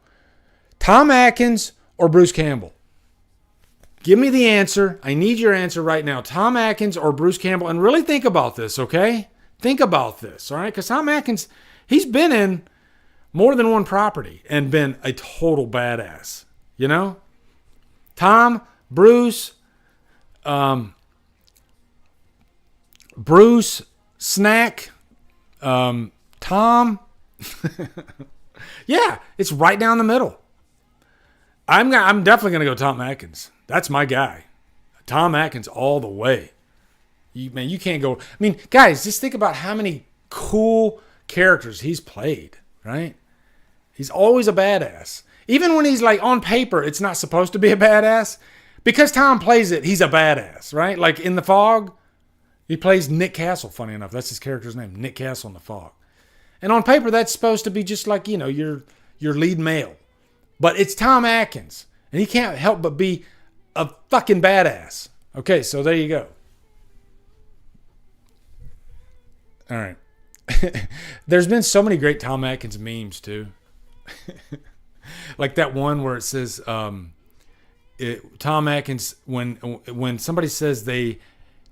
Tom Atkins or Bruce Campbell? Give me the answer. I need your answer right now. Tom Atkins or Bruce Campbell? And really think about this, okay? Think about this, all right? Because Tom Atkins, he's been in more than one property and been a total badass, you know? Tom, Bruce, Snack, Tom. Yeah, it's right down the middle. I'm definitely going to go Tom Atkins. That's my guy. Tom Atkins all the way. You can't go. I mean, guys, just think about how many cool characters he's played, right? He's always a badass. Even when he's on paper, it's not supposed to be a badass. Because Tom plays it, he's a badass, right? Like in The Fog, he plays Nick Castle, funny enough. That's his character's name, Nick Castle in The Fog. And on paper, that's supposed to be just your lead male. But it's Tom Atkins. And he can't help but be a fucking badass. Okay, so there you go. All right. There's been so many great Tom Atkins memes, too. Like that one where it says, Tom Atkins, when somebody says they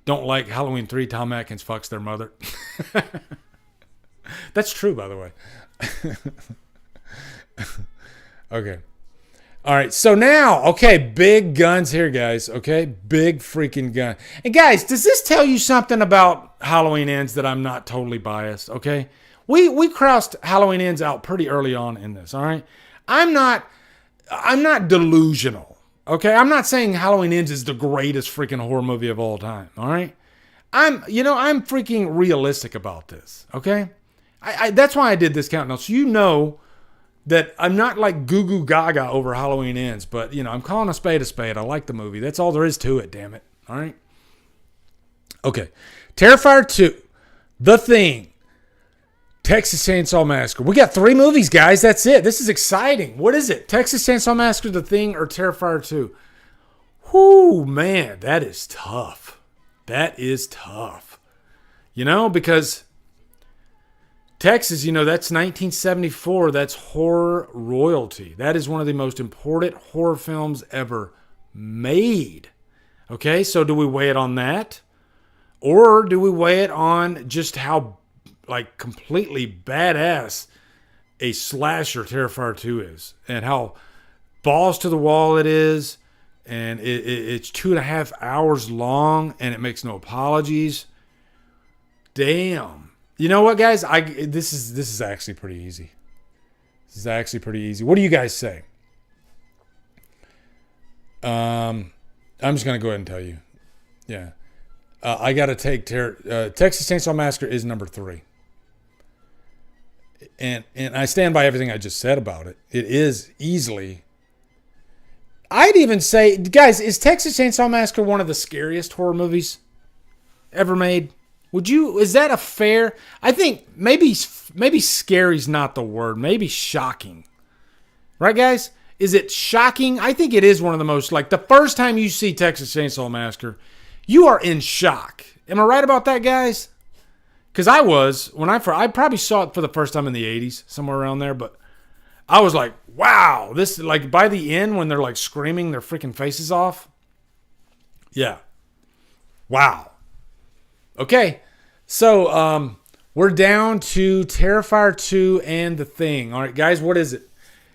don't like Halloween 3, Tom Atkins fucks their mother. That's true, by the way. Okay. All right. So now, okay, big guns here, guys. Okay, big freaking gun. And guys, does this tell you something about Halloween Ends that I'm not totally biased? Okay, we crossed Halloween Ends out pretty early on in this. All right, I'm not delusional. Okay, I'm not saying Halloween Ends is the greatest freaking horror movie of all time. All right, I'm freaking realistic about this. Okay, I that's why I did this countdown, so you know that I'm not like goo goo gaga over Halloween Ends, but I'm calling a spade a spade. I like the movie. That's all there is to it, damn it. All right. Okay. Terrifier 2, The Thing, Texas Chainsaw Massacre. We got 3 movies, guys. That's it. This is exciting. What is it? Texas Chainsaw Massacre, The Thing, or Terrifier 2? Whoo, man, that is tough. That is tough. Because Texas, that's 1974. That's horror royalty. That is one of the most important horror films ever made. Okay, so do we weigh it on that? Or do we weigh it on just how, completely badass a slasher Terrifier 2 is? And how balls to the wall it is. And it's 2.5 hours long, and it makes no apologies. Damn. You know what, guys? This is actually pretty easy. This is actually pretty easy. What do you guys say? I'm just gonna go ahead and tell you. Yeah, I gotta take Texas Chainsaw Massacre is number 3, and I stand by everything I just said about it. It is easily. I'd even say, guys, is Texas Chainsaw Massacre one of the scariest horror movies ever made? Is that a fair? I think maybe scary's not the word. Maybe shocking. Right, guys? Is it shocking? I think it is one of the most, the first time you see Texas Chainsaw Massacre, you are in shock. Am I right about that, guys? Because I was, I probably saw it for the first time in the 80s, somewhere around there, but I was like, wow, this, by the end when they're screaming their freaking faces off. Yeah. Wow. Okay. So, we're down to Terrifier 2 and The Thing. All right, guys, what is it?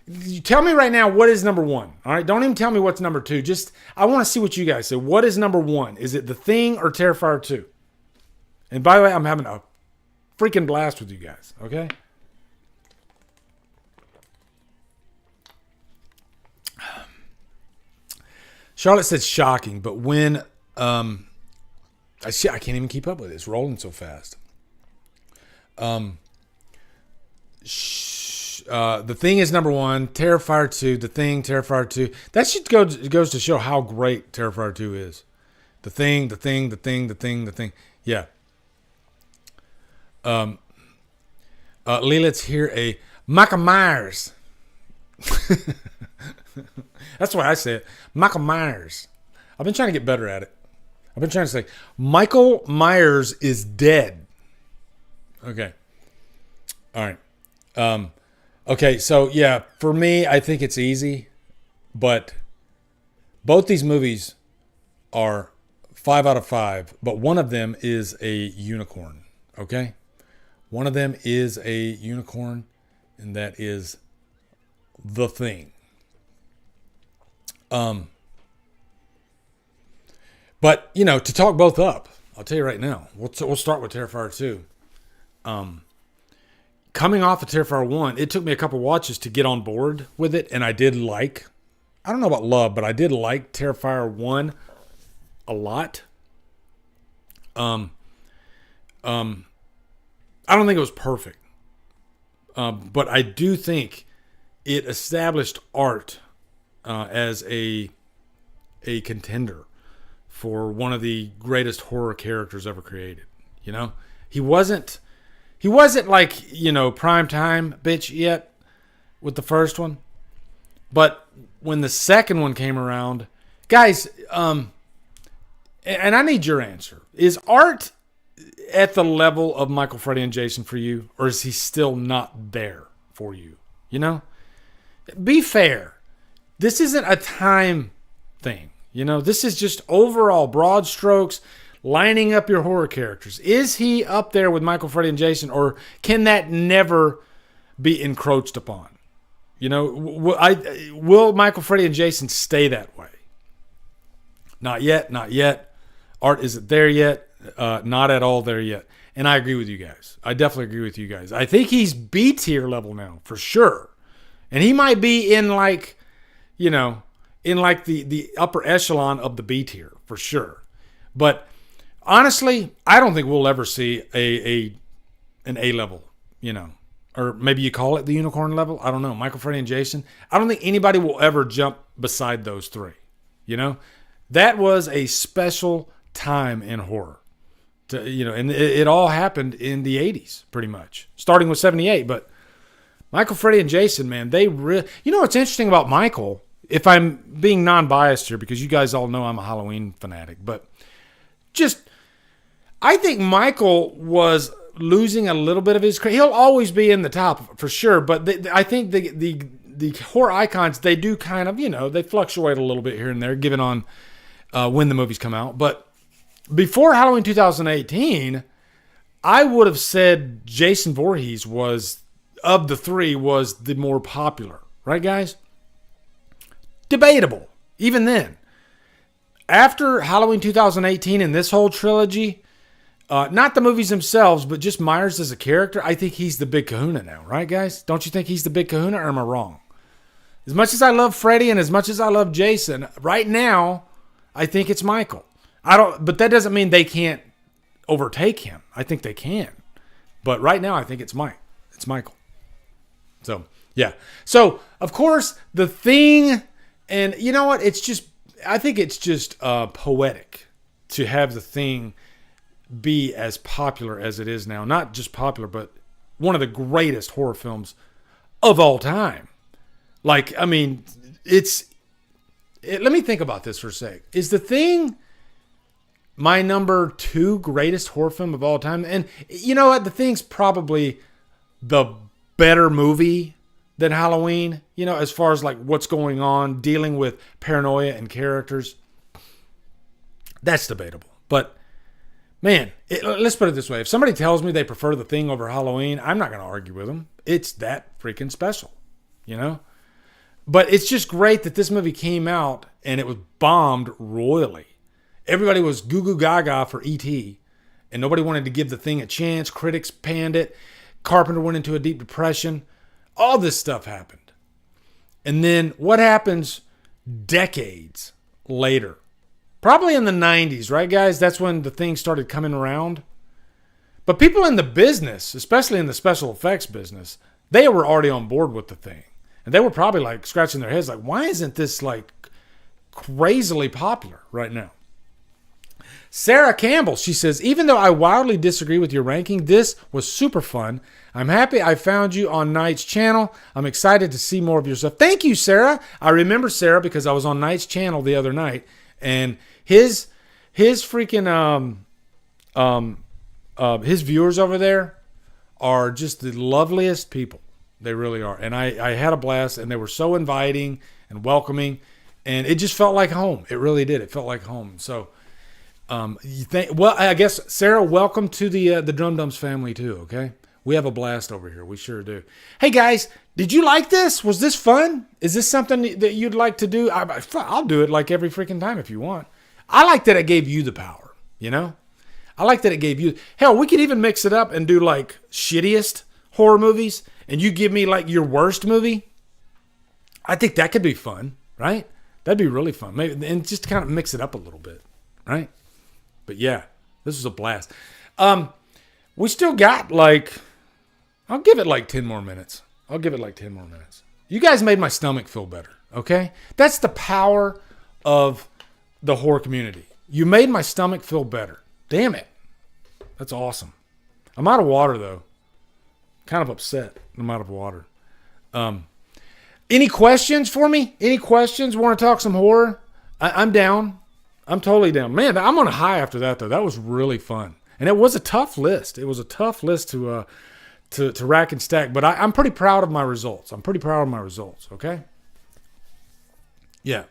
You tell me right now what is number 1. All right, don't even tell me what's number 2. Just, I want to see what you guys say. What is number 1? Is it The Thing or Terrifier 2? And by the way, I'm having a freaking blast with you guys, okay? Charlotte said shocking, but when I can't even keep up with it. It's rolling so fast. The Thing is number 1. Terrifier 2. The Thing. Terrifier 2. That shit goes to show how great Terrifier 2 is. The Thing. The Thing. The Thing. The Thing. The Thing. Yeah. Let's hear a Michael Myers. That's why I say it. Michael Myers. I've been trying to get better at it. I've been trying to say, Michael Myers is dead. Okay. All right. Okay, so yeah, for me, I think it's easy. But both these movies are 5 out of 5. But one of them is a unicorn. Okay? One of them is a unicorn. And that is The Thing. But, to talk both up, I'll tell you right now, we'll start with Terrifier 2. Coming off of Terrifier 1, it took me a couple watches to get on board with it, and I don't know about love, but I did like Terrifier 1 a lot. I don't think it was perfect. But I do think it established Art as a contender for one of the greatest horror characters ever created. He wasn't prime time bitch yet with the first one, but when the second one came around, guys, and I need your answer: is Art at the level of Michael, Freddy, and Jason for you, or is he still not there for you? Be fair. This isn't a time thing. This is just overall broad strokes, lining up your horror characters. Is he up there with Michael, Freddy, and Jason, or can that never be encroached upon? Will Michael, Freddy, and Jason stay that way? Not yet, not yet. Art isn't there yet. Not at all there yet. And I agree with you guys. I definitely agree with you guys. I think he's B tier level now, for sure. And he might be in the upper echelon of the B tier, for sure. But honestly, I don't think we'll ever see an A level, or maybe you call it the unicorn level. I don't know. Michael, Freddy, and Jason. I don't think anybody will ever jump beside those three. You know, that was a special time in horror. And it all happened in the 80s, pretty much, starting with 78. But Michael, Freddy, and Jason, man, they really. You know what's interesting about Michael? If I'm being non-biased here, because you guys all know I'm a Halloween fanatic, but I think Michael was losing a little bit of his credit. He'll always be in the top for sure, but I think the horror icons, they do kind of, they fluctuate a little bit here and there, given on when the movies come out. But before Halloween 2018, I would have said Jason Voorhees of the three, was the more popular. Right, guys? Debatable, even then. After Halloween 2018 and this whole trilogy, not the movies themselves, but just Myers as a character, I think he's the big kahuna now, right, guys? Don't you think he's the big kahuna, or am I wrong? As much as I love Freddy and as much as I love Jason, right now, I think it's Michael. But that doesn't mean they can't overtake him. I think they can. But right now, I think it's Michael. So, yeah. So, of course, The Thing, and you know what? I think it's just poetic to have The Thing be as popular as it is now. Not just popular, but one of the greatest horror films of all time. Like, I mean, let me think about this for a sec. Is The Thing my number 2 greatest horror film of all time? And you know what? The Thing's probably the better movie than Halloween, as far as like what's going on, dealing with paranoia and characters. That's debatable. But man, let's put it this way. If somebody tells me they prefer The Thing over Halloween, I'm not going to argue with them. It's that freaking special, But it's just great that this movie came out and it was bombed royally. Everybody was goo goo gaga for E.T. and nobody wanted to give The Thing a chance. Critics panned it. Carpenter went into a deep depression. All this stuff happened. And then what happens decades later? Probably in the 90s, right, guys? That's when The Thing started coming around. But people in the business, especially in the special effects business, they were already on board with The Thing. And they were probably like scratching their heads like, why isn't this like crazily popular right now? Sarah Campbell, she says, even though I wildly disagree with your ranking, this was super fun. I'm happy I found you on Knight's channel. I'm excited to see more of your stuff. Thank you, Sarah. I remember Sarah because I was on Knight's channel the other night, and his freaking his viewers over there are just the loveliest people. They really are. And I had a blast, and they were so inviting and welcoming, and it just felt like home. It really did. It felt like home. So, I guess, Sarah, welcome to the Drumdums family too, okay? We have a blast over here. We sure do. Hey, guys, did you like this? Was this fun? Is this something that you'd like to do? I'll do it like every freaking time if you want. I like that it gave you the power, I like that it gave you... Hell, we could even mix it up and do like shittiest horror movies, and you give me like your worst movie. I think that could be fun, right? That'd be really fun. Maybe, and just kind of mix it up a little bit, right? But yeah, this was a blast. We still got like... I'll give it like 10 more minutes. You guys made my stomach feel better, okay? That's the power of the horror community. You made my stomach feel better. Damn it. That's awesome. I'm out of water, though. Kind of upset I'm out of water. Any questions for me? Any questions? Want to talk some horror? I'm down. I'm totally down. Man, I'm on a high after that, though. That was really fun. And it was a tough list. It was a tough list to rack and stack. But I'm pretty proud of my results. Okay? Yeah.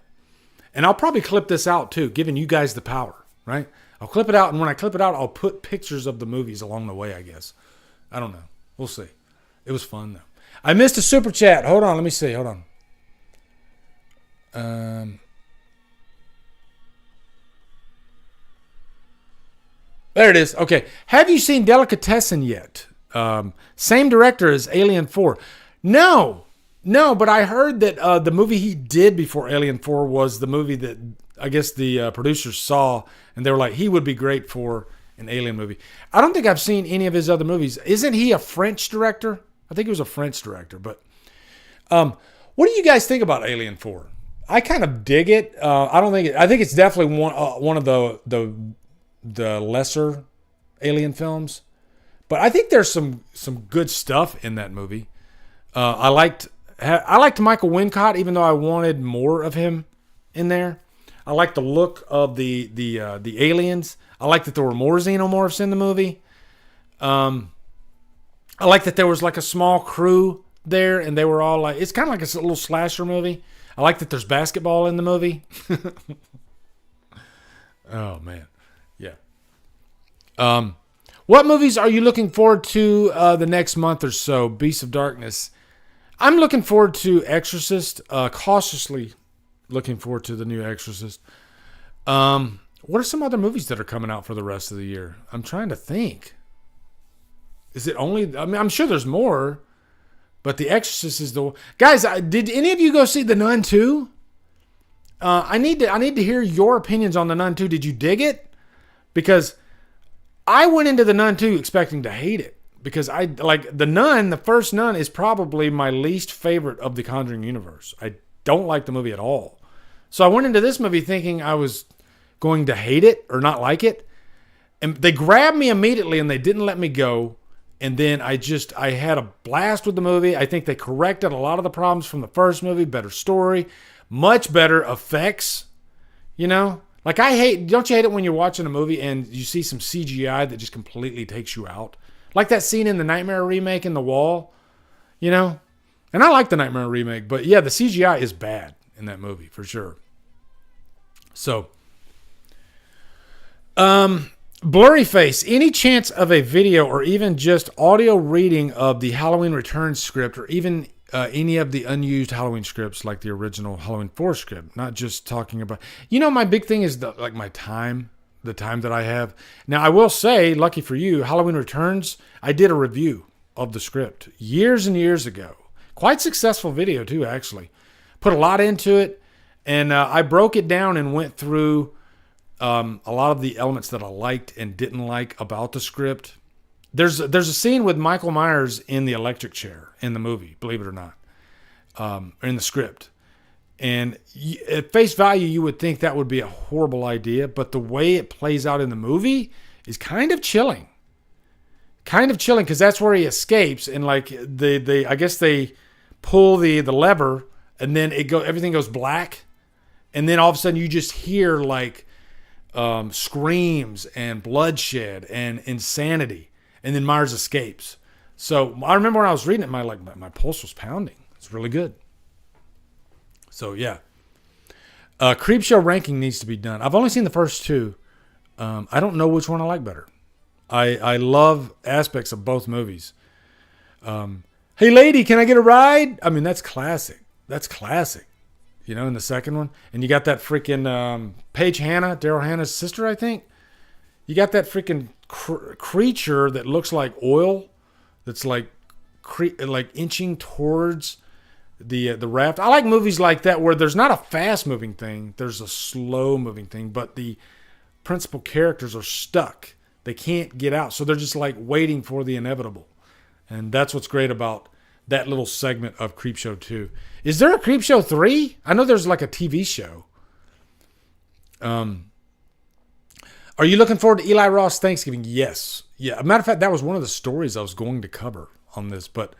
And I'll probably clip this out, too, giving you guys the power, right? I'll clip it out, and when I clip it out, I'll put pictures of the movies along the way, I guess. I don't know. We'll see. It was fun, though. I missed a super chat. Hold on. Let me see. Hold on. There it is. Okay. Have you seen Delicatessen yet? Same director as Alien 4. No, but I heard that the movie he did before Alien 4 was the movie that I guess the producers saw, and they were like, he would be great for an Alien movie. I don't think I've seen any of his other movies. Isn't he a French director? I think he was a French director. But what do you guys think about Alien 4? I kind of dig it. I think it's definitely one of the lesser Alien films. But I think there's some good stuff in that movie. I liked Michael Wincott, even though I wanted more of him in there. I like the look of the aliens. I like that there were more xenomorphs in the movie. I like that there was like a small crew there, and they were all like, it's kind of like a little slasher movie. I like that there's basketball in the movie. Oh man, yeah. What movies are you looking forward to the next month or so? Beasts of Darkness. I'm looking forward to Exorcist. Cautiously looking forward to the new Exorcist. What are some other movies that are coming out for the rest of the year? I'm trying to think. Is it only... I mean, I'm sure there's more, but The Exorcist is the... Guys, did any of you go see The Nun 2? I need to hear your opinions on The Nun 2. Did you dig it? Because I went into The Nun 2 expecting to hate it. Because I like The Nun, the first Nun, is probably my least favorite of the Conjuring universe. I don't like the movie at all. So I went into this movie thinking I was going to hate it or not like it. And they grabbed me immediately and they didn't let me go. And then I had a blast with the movie. I think they corrected a lot of the problems from the first movie. Better story, much better effects. You know, like don't you hate it when you're watching a movie and you see some CGI that just completely takes you out? Like that scene in the Nightmare remake in The Wall, you know? And I like the Nightmare remake, but yeah, the CGI is bad in that movie for sure. So, Blurry Face, any chance of a video or even just audio reading of the Halloween Returns script or even any of the unused Halloween scripts like the original Halloween 4 script? Not just talking about... You know, my big thing is my time. The time that I have. Now, I will say, lucky for you, Halloween Returns, I did a review of the script years and years ago. Quite successful video, too, actually. Put a lot into it, and I broke it down and went through a lot of the elements that I liked and didn't like about the script. There's a scene with Michael Myers in the electric chair in the movie, believe it or not, in the script. And at face value, you would think that would be a horrible idea, but the way it plays out in the movie is kind of chilling. Kind of chilling, because that's where he escapes, and like I guess they pull the lever, and then everything goes black, and then all of a sudden you just hear like screams and bloodshed and insanity, and then Myers escapes. So I remember when I was reading it, my pulse was pounding. It's really good. So, yeah. Creepshow ranking needs to be done. I've only seen the first two. I don't know which one I like better. I love aspects of both movies. Hey, lady, can I get a ride? I mean, that's classic. That's classic. You know, in the second one. And you got that freaking Paige Hannah, Daryl Hannah's sister, I think. You got that freaking creature that looks like oil. That's like inching towards... the raft. I like movies like that where there's not a fast moving thing, there's a slow moving thing, but the principal characters are stuck. They can't get out, so they're just like waiting for the inevitable. And that's what's great about that little segment of Creepshow 2. Is there a Creepshow 3? I know there's like a TV show. Are you looking forward to Eli Roth's Thanksgiving? Yes. Yeah. As a matter of fact, that was one of the stories I was going to cover on this, but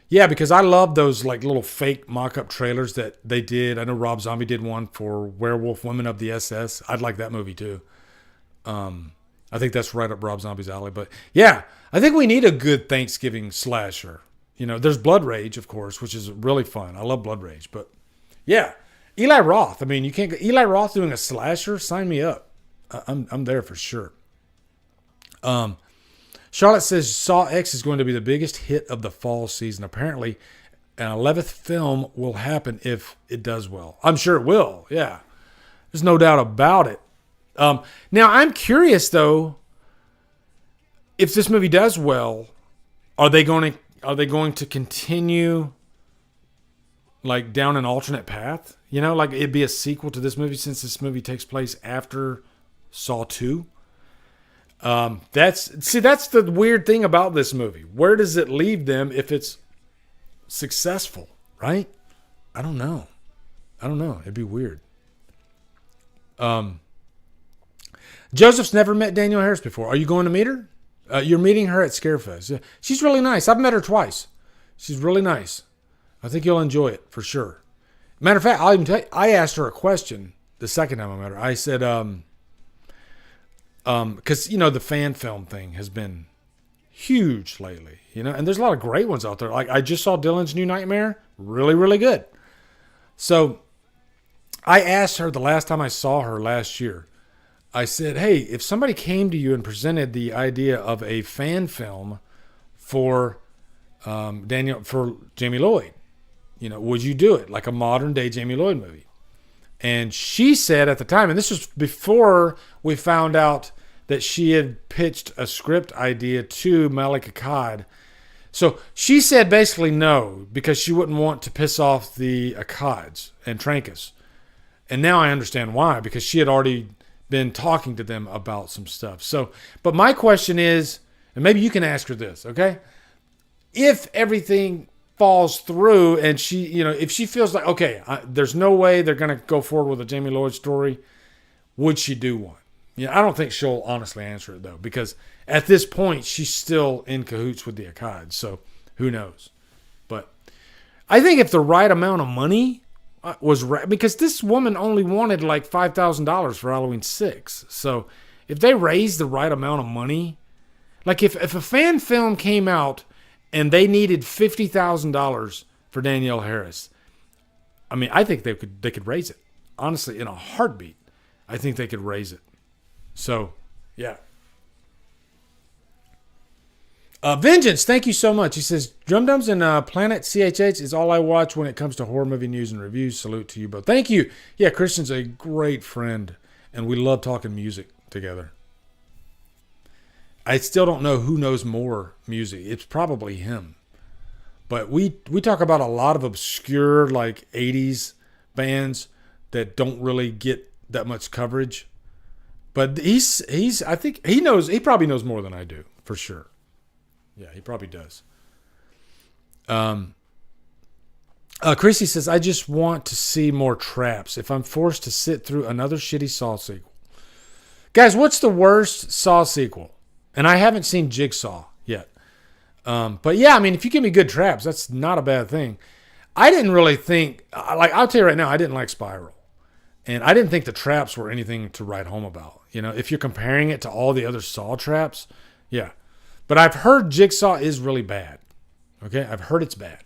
yeah, because I love those like little fake mock-up trailers that they did. I know Rob Zombie did one for Werewolf Women of the SS. I'd like that movie too. I think that's right up Rob Zombie's alley. But yeah, I think we need a good Thanksgiving slasher. You know, there's Blood Rage, of course, which is really fun. I love Blood Rage. But yeah, Eli Roth. I mean, you can't go Eli Roth doing a slasher. Sign me up. I'm there for sure. Charlotte says Saw X is going to be the biggest hit of the fall season. Apparently, an 11th film will happen if it does well. I'm sure it will. Yeah. There's no doubt about it. Now, I'm curious, though, if this movie does well, are they going to continue like down an alternate path? You know, like it'd be a sequel to this movie since this movie takes place after Saw 2. That's the weird thing about this movie. Where does it leave them if it's successful, right? I don't know. It'd be weird. Joseph's never met Danielle Harris before. Are you going to meet her? You're meeting her at Scarefest. She's really nice. I've met her twice. She's really nice. I think you'll enjoy it for sure. Matter of fact, I'll even tell you, I asked her a question the second time I met her. I said, because the fan film thing has been huge lately, and there's a lot of great ones out there. Like I just saw Dylan's New Nightmare, really, really good. So I asked her the last time I saw her last year. I said, hey, if somebody came to you and presented the idea of a fan film for Jamie Lloyd, would you do it? Like a modern day Jamie Lloyd movie? And she said at the time, and this was before we found out that she had pitched a script idea to Malika Akkad. So she said basically no, because she wouldn't want to piss off the Akkads and Trancas. And now I understand why, because she had already been talking to them about some stuff. So, but my question is, and maybe you can ask her this, okay? If everything falls through and she, if she feels like, okay, there's no way they're going to go forward with a Jamie Lloyd story, would she do one? I don't think she'll honestly answer it though, because at this point she's still in cahoots with the Akkads. So who knows? But I think if the right amount of money was right, because this woman only wanted like $5,000 for Halloween 6. So if they raised the right amount of money, like if a fan film came out and they needed $50,000 for Danielle Harris, I mean, I think they could raise it. Honestly, in a heartbeat, I think they could raise it. So, yeah. Vengeance, thank you so much. He says, Drumdums and Planet CHH is all I watch when it comes to horror movie news and reviews. Salute to you both. Thank you. Yeah, Christian's a great friend, and we love talking music together. I still don't know who knows more music. It's probably him. But we talk about a lot of obscure, like, 80s bands that don't really get that much coverage. But I think he probably knows more than I do, for sure. Yeah, he probably does. Chrissy says, I just want to see more Traps if I'm forced to sit through another shitty Saw sequel. Guys, what's the worst Saw sequel? And I haven't seen Jigsaw yet. But yeah, I mean, if you give me good Traps, that's not a bad thing. I didn't really think, I'll tell you right now, I didn't like Spiral. And I didn't think the Traps were anything to write home about. If you're comparing it to all the other Saw Traps, yeah. But I've heard Jigsaw is really bad. Okay? I've heard it's bad.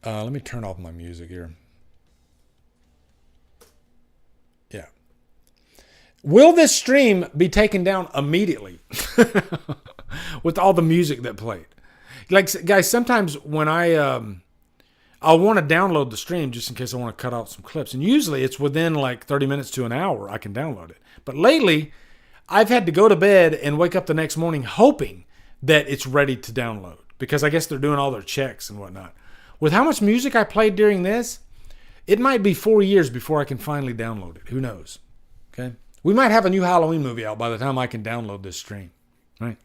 Let me turn off my music here. Yeah. Will this stream be taken down immediately? With all the music that played. Like, guys, sometimes when I'll want to download the stream just in case I want to cut out some clips. And usually it's within like 30 minutes to an hour I can download it. But lately, I've had to go to bed and wake up the next morning hoping that it's ready to download. Because I guess they're doing all their checks and whatnot. With how much music I played during this, it might be 4 years before I can finally download it. Who knows? Okay? We might have a new Halloween movie out by the time I can download this stream. Right?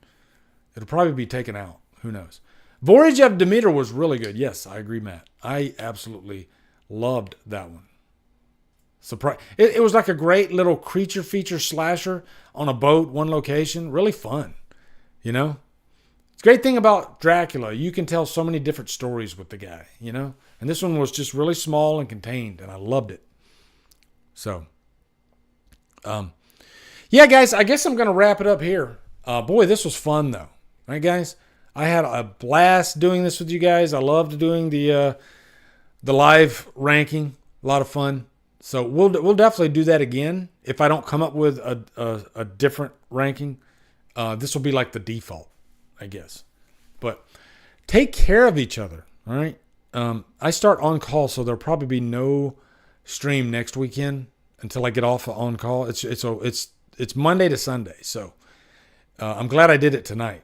It'll probably be taken out. Who knows? Voyage of Demeter was really good. Yes, I agree, Matt. I absolutely loved that one. It was like a great little creature feature slasher on a boat, one location. Really fun. It's a great thing about Dracula. You can tell so many different stories with the guy, And this one was just really small and contained, and I loved it. So, yeah, guys, I guess I'm going to wrap it up here. Boy, this was fun, though. Right, guys? I had a blast doing this with you guys. I loved doing the live ranking. A lot of fun. So we'll definitely do that again. If I don't come up with a different ranking, this will be like the default, I guess. But take care of each other. All right. I start on call, so there'll probably be no stream next weekend until I get off of on call. It's Monday to Sunday, so I'm glad I did it tonight.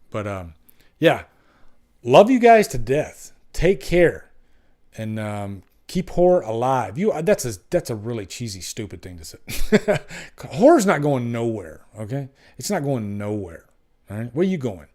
But yeah, love you guys to death. Take care, and Keep horror alive. That's a really cheesy, stupid thing to say. Horror's not going nowhere, okay? It's not going nowhere. All right? Where are you going?